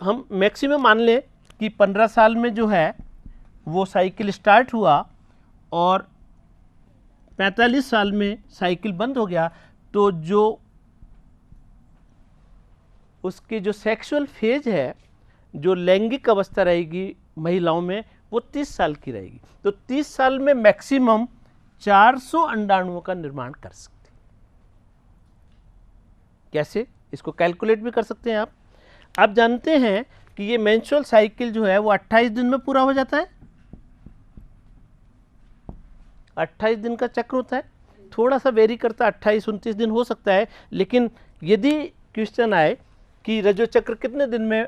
हम मैक्सिमम मान लें कि 15 साल में जो है वो साइकिल स्टार्ट हुआ और 45 साल में साइकिल बंद हो गया, तो जो उसकी जो सेक्सुअल फेज है, जो लैंगिक अवस्था रहेगी महिलाओं में, वो 30 साल की रहेगी। तो 30 साल में मैक्सिमम 400 अंडाणुओं का निर्माण कर सकते हैं। कैसे? इसको कैलकुलेट भी कर सकते हैं आप जानते हैं कि ये मेंस्ट्रुअल साइकिल जो है वो 28 दिन में पूरा हो जाता है। 28 दिन का चक्र होता है, थोड़ा सा वेरी करता है, 28-29 दिन हो सकता है। लेकिन यदि क्वेश्चन आए कि रजो चक्र कितने दिन में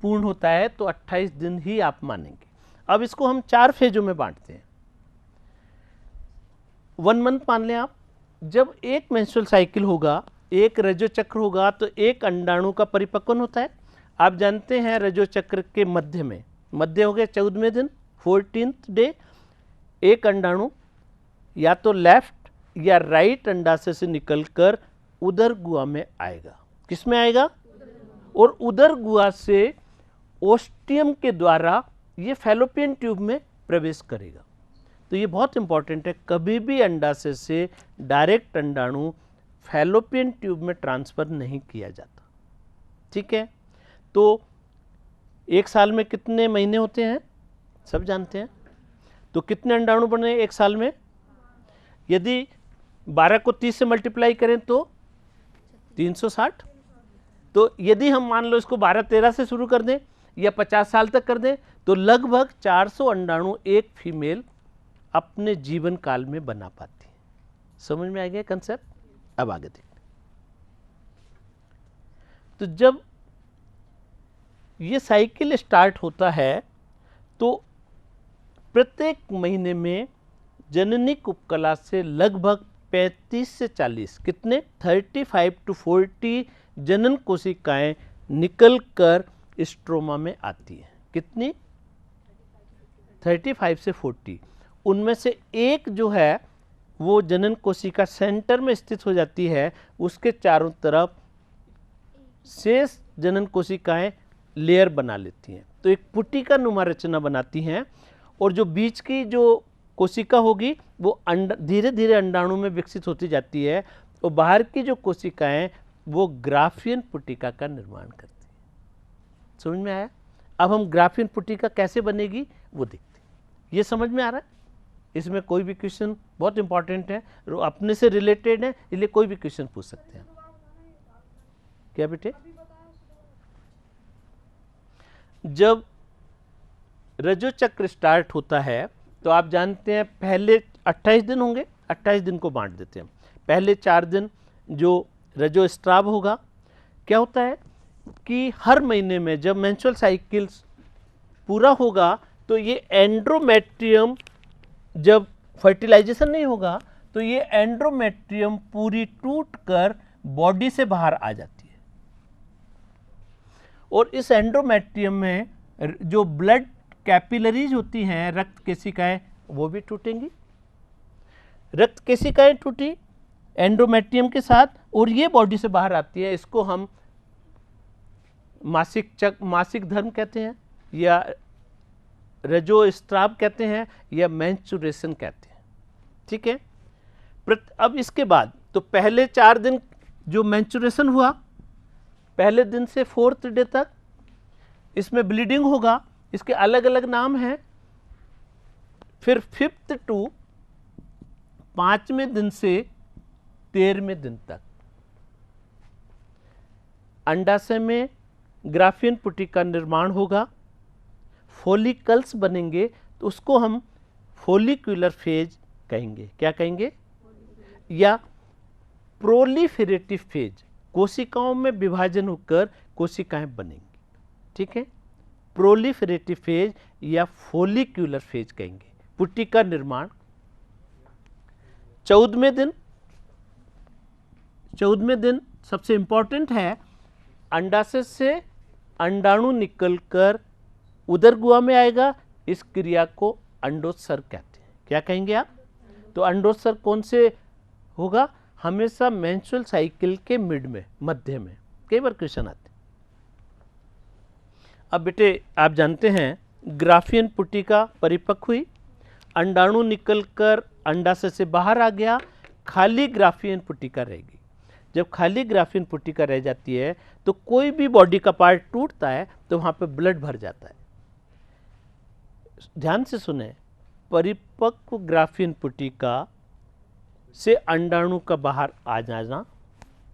पूर्ण होता है, तो 28 दिन ही आप मानेंगे। अब इसको हम 4 फेजों में बांटते हैं। 1 मंथ मान लें आप। जब एक मेंस्ट्रुअल साइकिल होगा, एक रजो चक्र होगा, तो एक अंडाणु का परिपक्वन होता है। आप जानते हैं रजो चक्र के मध्य में, मध्य हो गया 14वें दिन, 14th डे, एक अंडाणु या तो लेफ्ट या राइट अंडाशय से निकलकर उदर गुहा में आएगा। किस में आएगा? और उदर गुहा से ओस्टियम के द्वारा ये फैलोपियन ट्यूब में प्रवेश करेगा। तो ये बहुत इंपॉर्टेंट है, कभी भी अंडाशय से डायरेक्ट अंडाणु फैलोपियन ट्यूब में ट्रांसफर नहीं किया जाता। ठीक है, तो एक साल में कितने महीने होते हैं सब जानते हैं। तो कितने अंडाणु बने एक साल में? यदि 12 को 30 से मल्टीप्लाई करें तो 360। तो यदि हम मान लो इसको 12-13 से शुरू कर दें या 50 साल तक कर दें, तो लगभग 400 अंडाणु एक फीमेल अपने जीवन काल में बना पाती है। समझ में आ गया कंसेप्ट? अब आगे देखते। तो जब ये साइकिल स्टार्ट होता है तो प्रत्येक महीने में जननिक उपकला से लगभग 35 से 40, कितने 35 to 40 जनन कोशिकाएं निकलकर स्ट्रोमा में आती हैं। कितनी? 35 से 40। उनमें से एक जो है वो जनन कोशिका सेंटर में स्थित हो जाती है, उसके चारों तरफ शेष जनन कोशिकाएं लेयर बना लेती हैं, तो एक पुटिका नुमा रचना बनाती हैं। और जो बीच की जो कोशिका होगी वो धीरे धीरे अंडाणु में विकसित होती जाती है, और बाहर की जो कोशिकाएं वो ग्राफियन पुटिका का निर्माण करती हैं। समझ में आया? अब हम ग्राफियन पुटिका कैसे बनेगी वो देखते हैं। ये समझ में आ रहा है? इसमें कोई भी क्वेश्चन बहुत इंपॉर्टेंट है, अपने से रिलेटेड है, इसलिए कोई भी क्वेश्चन पूछ सकते हैं। क्या बेटे? जब रजो चक्र स्टार्ट होता है तो आप जानते हैं पहले 28 दिन होंगे, 28 दिन को बांट देते हैं। पहले 4 दिन जो रजो स्त्राव होगा, क्या होता है कि हर महीने में जब मेंस्ट्रुअल साइकिल्स पूरा होगा तो ये एंड्रोमेट्रियम, जब फर्टिलाइजेशन नहीं होगा तो ये एंड्रोमेट्रियम पूरी टूटकर बॉडी से बाहर आ जाती है। और इस एंडोमेट्रियम में जो ब्लड कैपिलरीज होती हैं, रक्त केशिकाएं, वो भी टूटेंगी। रक्त केशिकाएं टूटी एंडोमेट्रियम के साथ और ये बॉडी से बाहर आती है। इसको हम मासिक धर्म कहते हैं, या रजोस्त्राव कहते हैं, या मेंस्ट्रुएशन कहते हैं। ठीक है। अब इसके बाद तो पहले 4 दिन जो मेंस्ट्रुएशन हुआ, पहले दिन से 4th डे तक इसमें ब्लीडिंग होगा, इसके अलग अलग नाम हैं। फिर 5th टू 5वें दिन से 13वें दिन तक अंडाशय में ग्राफियन पुटी का निर्माण होगा, फॉलिकल्स बनेंगे, तो उसको हम फॉलिक्यूलर फेज कहेंगे। क्या कहेंगे? या प्रोलिफेरेटिव फेज, कोशिकाओं में विभाजन होकर कोशिकाएं बनेंगी। ठीक है। प्रोलिफेरेटिव फेज या फॉलिक्यूलर फेज कहेंगे। पुटी का निर्माण 14वें दिन सबसे इंपॉर्टेंट है। अंडाशय से अंडाणु निकलकर उदर गुहा में आएगा। इस क्रिया को अंडोत्सर्ग कहते हैं। क्या कहेंगे आप? तो अंडोत्सर्ग कौन से होगा? हमेशा मेंस्ट्रुअल साइकिल के मध्य में। कई बार क्वेश्चन आते हैं। अब बेटे आप जानते हैं ग्राफियन पुटिका परिपक्व हुई, अंडाणु निकलकर अंडाशय से बाहर आ गया, खाली ग्राफियन पुटिका रहेगी। जब खाली ग्राफियन पुटिका रह जाती है तो कोई भी बॉडी का पार्ट टूटता है तो वहां पे ब्लड भर जाता है। ध्यान से सुने, परिपक्व ग्राफियन पुटिका से अंडाणु का बाहर आ जाना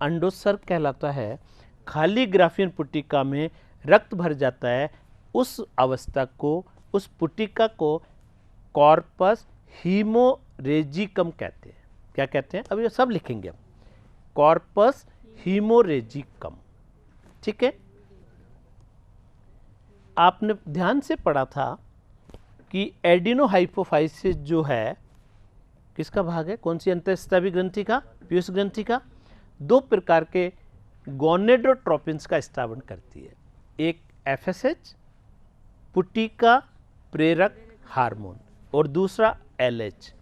अंडोत्सर्ग कहलाता है। खाली ग्राफियन पुटिका में रक्त भर जाता है, उस अवस्था को, उस पुटिका को कॉर्पस हीमोरेजिकम कहते हैं। क्या कहते हैं? अब ये सब लिखेंगे हम। Corpus haemorrhagicum. ठीक है। आपने ध्यान से पढ़ा था कि एडिनोहाइपोफाइसिस जो है किसका भाग है? कौन सी अंतःस्रावी ग्रंथि का? पीयूष ग्रंथि का। 2 प्रकार के गोनेडोट्रोपिन्स का स्त्रावन करती है। एक एफएसएच पुटिका प्रेरक हार्मोन और दूसरा एलएच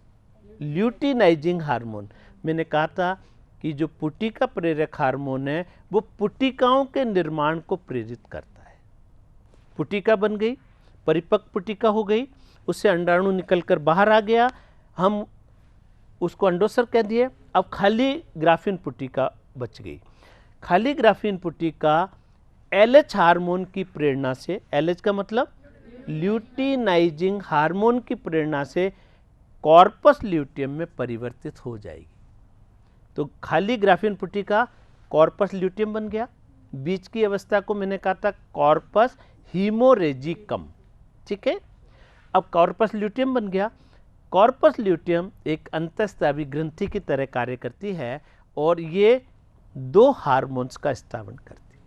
ल्यूटिनाइजिंग हार्मोन। मैंने कहा था कि जो पुटिका प्रेरक हार्मोन है वो पुटिकाओं के निर्माण को प्रेरित करता है। पुटिका बन गई, परिपक्व पुटिका हो गई, उससे अंडाणु निकलकर बाहर आ गया, हम उसको अंडोत्सर्ग कह दिए। अब खाली ग्राफियन पुटिका बच गई। खाली ग्राफियन पुटिका एलएच हार्मोन की प्रेरणा से, एलएच का मतलब ल्यूटिनाइजिंग हार्मोन की प्रेरणा से कॉर्पस ल्यूटियम में परिवर्तित हो जाएगी। तो खाली ग्राफियन पुटिका कॉर्पस ल्यूटियम बन गया। बीच की अवस्था को मैंने कहा था कॉर्पस हीमोरेजिकम। ठीक है। अब कॉर्पस ल्यूटियम बन गया। कॉर्पस ल्यूटियम एक अंतःस्रावी ग्रंथि की तरह कार्य करती है और ये 2 हार्मोन्स का स्त्रावन करती है,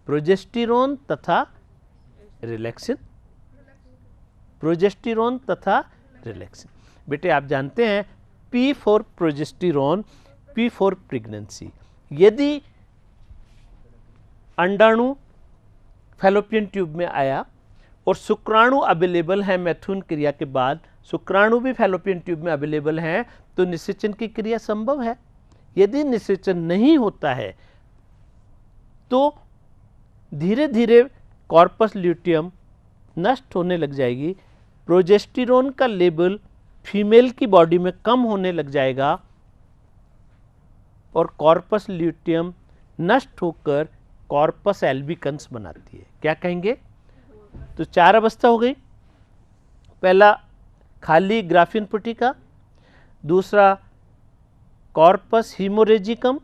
प्रोजेस्टेरोन तथा रिलैक्सिन। प्रोजेस्टेरोन तथा रिलैक्सिन। बेटे आप जानते हैं P for progesterone, P for pregnancy. यदि अंडाणु फैलोपियन ट्यूब में आया और शुक्राणु अवेलेबल है मैथुन क्रिया के बाद, शुक्राणु भी फैलोपियन ट्यूब में अवेलेबल है, तो निषेचन की क्रिया संभव है। यदि निषेचन नहीं होता है तो धीरे धीरे कॉर्पस ल्यूटियम नष्ट होने लग जाएगी, प्रोजेस्टेरोन का लेवल फीमेल की बॉडी में कम होने लग जाएगा और कॉर्पस ल्यूटियम नष्ट होकर कॉर्पस एल्बिकन्स बनाती है। क्या कहेंगे? तो 4 अवस्था हो गई। पहला खाली ग्राफियन पुटिका, दूसरा कॉर्पस हीमोरेजिकम,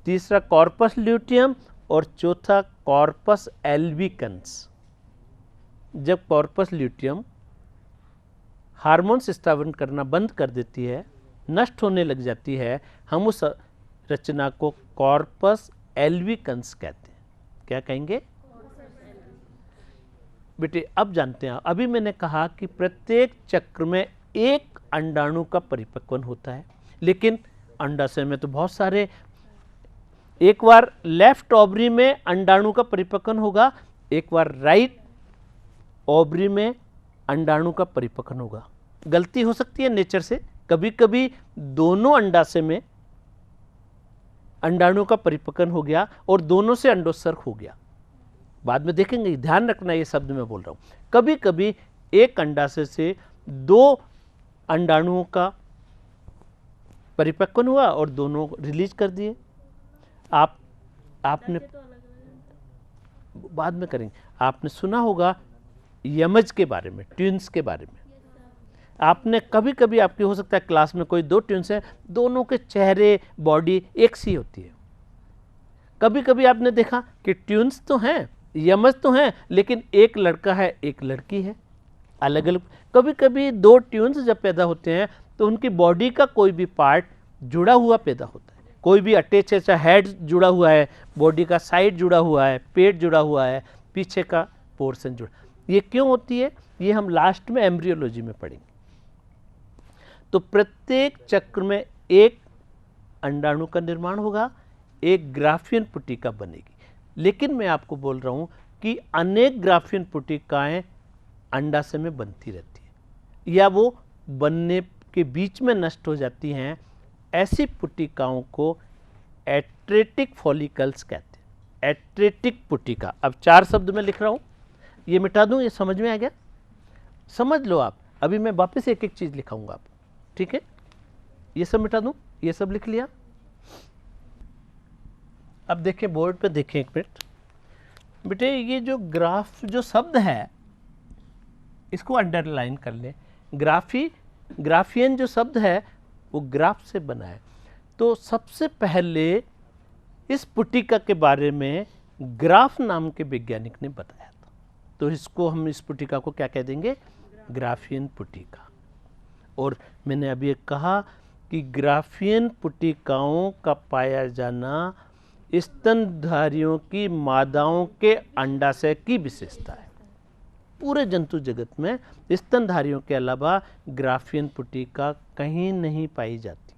तीसरा कॉर्पस ल्यूटियम और चौथा कॉर्पस एल्बिकन्स। जब कॉर्पस ल्यूटियम हार्मोन्स स्त्रावन करना बंद कर देती है, नष्ट होने लग जाती है, हम उस रचना को कॉर्पस एल्बिकन्स कहते हैं। क्या कहेंगे? बेटे अब जानते हैं, अभी मैंने कहा कि प्रत्येक चक्र में एक अंडाणु का परिपक्वन होता है, लेकिन अंडाशय में तो बहुत सारे एक बार लेफ्ट ओवरी में अंडाणु का परिपक्वन होगा, एक बार राइट ओवरी में अंडाणु का परिपक्वन होगा। गलती हो सकती है नेचर से, कभी कभी दोनों अंडाशय में अंडाणु का परिपक्वन हो गया और दोनों से अंडोत्सर्ग हो गया। बाद में देखेंगे, ध्यान रखना ये शब्द मैं बोल रहा हूं। कभी कभी एक अंडाशय से दो अंडाणुओं का परिपक्वन हुआ और दोनों रिलीज कर दिए। आपने बाद में करेंगे, आपने सुना होगा यमज के बारे में, ट्विंस के बारे में। आपने कभी कभी, आपकी हो सकता है क्लास में कोई दो ट्विंस हैं, दोनों के चेहरे बॉडी एक सी होती है। कभी कभी आपने देखा कि ट्विंस तो हैं, यमज तो हैं, लेकिन एक लड़का है एक लड़की है, अलग अलग। कभी कभी दो ट्विंस जब पैदा होते हैं तो उनकी बॉडी का कोई भी पार्ट जुड़ा हुआ पैदा होता है, कोई भी अटैच है, चाहे हेड जुड़ा हुआ है, बॉडी का साइड जुड़ा हुआ है, पेट जुड़ा हुआ है, पीछे का पोर्शन जुड़ा। ये क्यों होती है, ये हम लास्ट में एम्ब्रियोलॉजी में पढ़ेंगे। तो प्रत्येक चक्र में एक अंडाणु का निर्माण होगा, एक ग्राफियन पुटिका बनेगी। लेकिन मैं आपको बोल रहा हूं कि अनेक ग्राफियन पुटिकाएं अंडाशय में बनती रहती है या वो बनने के बीच में नष्ट हो जाती हैं। ऐसी पुटिकाओं को एट्रेटिक फॉलिकल्स कहते हैं। एट्रेटिक पुटिका, अब 4 शब्द में लिख रहा हूं, ये मिटा दूं, ये समझ में आ गया? समझ लो आप। अभी मैं वापस एक एक चीज लिखाऊंगा आप, ठीक है? ये सब मिटा दूं, ये सब लिख लिया। अब देखें बोर्ड पे, देखें एक मिनट बेटे, ये जो ग्राफ जो शब्द है इसको अंडरलाइन कर लें। ग्राफियन जो शब्द है वो ग्राफ से बना है। तो सबसे पहले इस पुटिका के बारे में ग्राफ नाम के वैज्ञानिक ने बताया था। तो इसको हम, इस पुटिका को क्या कह देंगे? ग्राफियन पुटिका। और मैंने अभी एक कहा कि ग्राफियन पुटिकाओं का पाया जाना स्तनधारियों की मादाओं के अंडाशय की विशेषता है। पूरे जंतु जगत में स्तनधारियों के अलावा ग्राफियन पुटिका कहीं नहीं पाई जाती।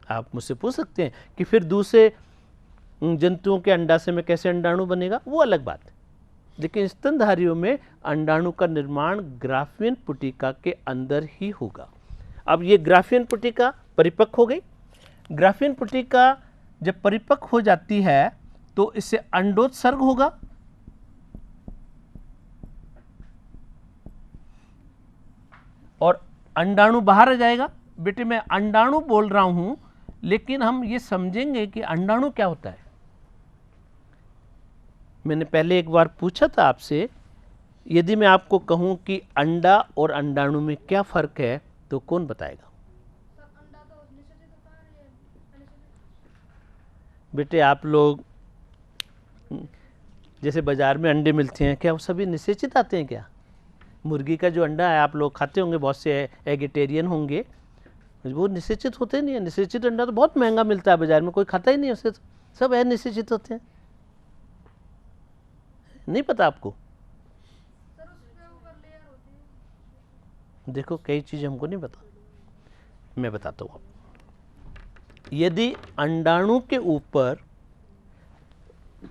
आप मुझसे पूछ सकते हैं कि फिर दूसरे जंतुओं के अंडाशय में कैसे अंडाणु बनेगा, वो अलग बात है। लेकिन स्तनधारियों में अंडाणु का निर्माण ग्राफियन पुटिका के अंदर ही होगा। अब ये ग्राफियन पुटिका परिपक्व हो गई। ग्राफियन पुटिका जब परिपक्व हो जाती है तो इससे अंडोत्सर्ग होगा। और अंडाणु बाहर आ जाएगा। बेटे मैं अंडाणु बोल रहा हूं, लेकिन हम ये समझेंगे कि अंडाणु क्या होता है। मैंने पहले एक बार पूछा था आपसे, यदि मैं आपको कहूं कि अंडा और अंडाणु में क्या फर्क है तो कौन बताएगा? बेटे आप लोग जैसे बाजार में अंडे मिलते हैं, क्या वो सभी निषेचित आते हैं क्या? मुर्गी का जो अंडा है आप लोग खाते होंगे, बहुत से एगिटेरियन होंगे, वो निषेचित होते नहीं है। निषेचित अंडा तो बहुत महंगा मिलता है बाजार में, कोई खाता ही नहीं उसे, तो सब अनिषेचित होते हैं। नहीं पता आपको? देखो कई चीजें हमको नहीं पता, मैं बताता हूँ। यदि अंडाणु के ऊपर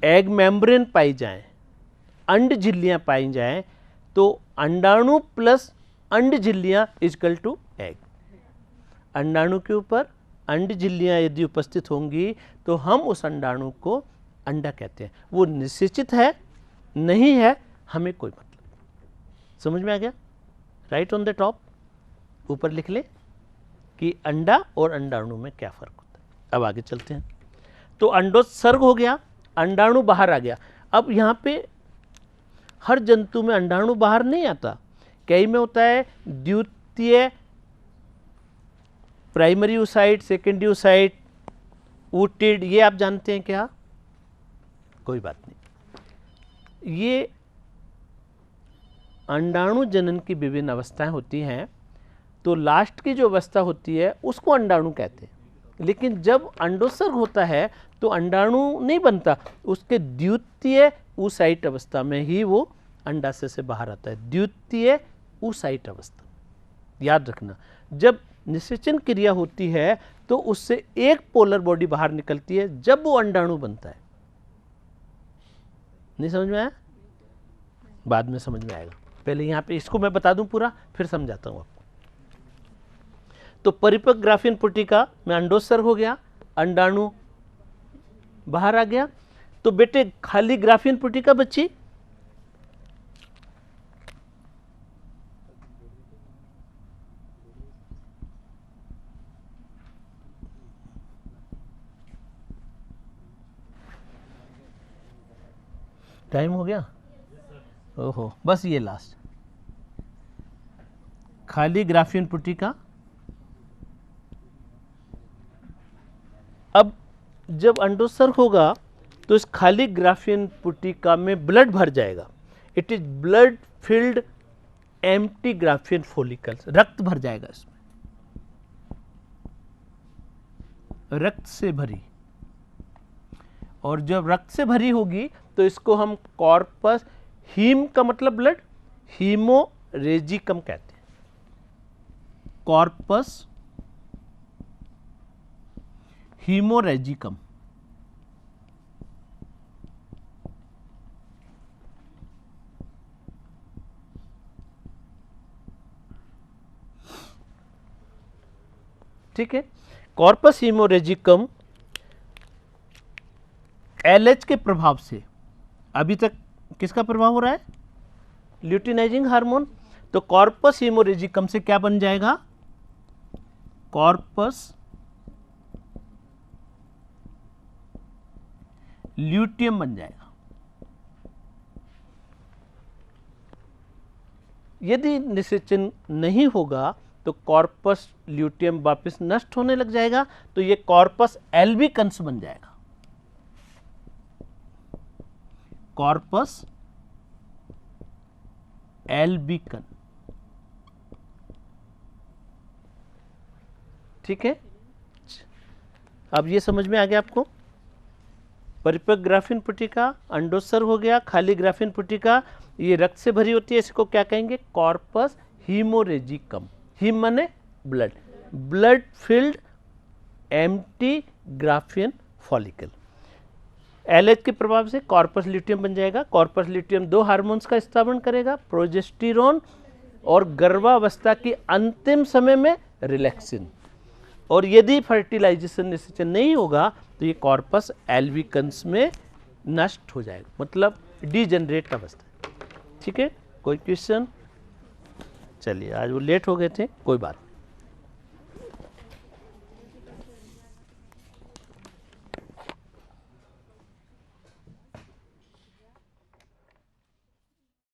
एग मेम्ब्रेन पाई जाए, अंड झिल्लियां पाई जाएं, तो अंडाणु प्लस अंड झिल्लियां इक्वल टू एग। अंडाणु के ऊपर अंड झिल्लियां यदि उपस्थित होंगी तो हम उस अंडाणु को अंडा कहते हैं। वो निषेचित है नहीं है हमें कोई मतलब। समझ में आ गया? राइट ऑन द टॉप ऊपर लिख ले कि अंडा और अंडाणु में क्या फर्क होता है। अब आगे चलते हैं। तो अंडोत्सर्ग हो गया, अंडाणु बाहर आ गया। अब यहाँ पे हर जंतु में अंडाणु बाहर नहीं आता, कई में होता है द्वितीय primary oocyte, secondary oocyte, oocyte, ये आप जानते हैं क्या? कोई बात नहीं। ये अंडाणु जनन की विभिन्न अवस्थाएं होती हैं। तो लास्ट की जो अवस्था होती है उसको अंडाणु कहते हैं। लेकिन जब अंडोत्सर्ग होता है तो अंडाणु नहीं बनता, उसके द्वितीय oocyte अवस्था में ही वो अंडाशय से बाहर आता है। द्वितीय oocyte अवस्था याद रखना। जब निषेचन क्रिया होती है तो उससे एक पोलर बॉडी बाहर निकलती है जब वो अंडाणु बनता है। नहीं समझ में आया? बाद में समझ में आएगा, पहले यहाँ पे इसको मैं बता दूं पूरा, फिर समझाता हूँ आपको। तो परिपक्व ग्राफीन पुटिका में अंडोत्सर्ग हो गया, अंडाणु बाहर आ गया, तो बेटे खाली ग्राफीन पुटिका बची। टाइम हो गया? ओहो, बस ये लास्ट खाली ग्राफीन पुटिका। अब जब अंडोत्सर्ग होगा तो इस खाली ग्राफीन पुटिका में ब्लड भर जाएगा। It is blood filled empty graphene follicles, रक्त भर जाएगा इसमें, रक्त से भरी। और जब रक्त से भरी होगी तो इसको हम कॉर्पस, हीम का मतलब ब्लड, हीमोरेजिकम कहते हैं। Corpus haemorrhagicum. ठीक है, कॉर्पस हीमोरेजिकम एलएच के प्रभाव से, अभी तक किसका प्रभाव हो रहा है? Luteinizing hormone. तो कॉर्पस हीमोरेजिकम से क्या बन जाएगा? कॉर्पस ल्यूटियम बन जाएगा। यदि निषेचन नहीं होगा तो कॉर्पस ल्यूटियम वापस नष्ट होने लग जाएगा, तो ये कॉर्पस एल्बिकन्स बन जाएगा। Corpus albicans. ठीक है, अब ये समझ में आ गया आपको? परिपक्व ग्राफीन पुटिका, अंडोत्सर्ग हो गया, खाली ग्राफीन पुटिका, ये रक्त से भरी होती है, इसको क्या कहेंगे? Corpus haemorrhagicum. हीम माने blood, blood filled empty graphene follicle. LH के प्रभाव से कॉर्पस ल्यूटियम बन जाएगा। कॉर्पस ल्यूटियम दो हार्मोन्स का स्थापन करेगा, प्रोजेस्टेरोन और गर्भावस्था की अंतिम समय में रिलैक्सिन। और यदि फर्टिलाइजेशन निषेचन नहीं होगा तो ये कॉर्पस एल्बिकन्स में नष्ट हो जाएगा, मतलब डीजेनरेट अवस्था। ठीक है, कोई क्वेश्चन? चलिए, आज वो लेट हो गए थे, कोई बात नहीं।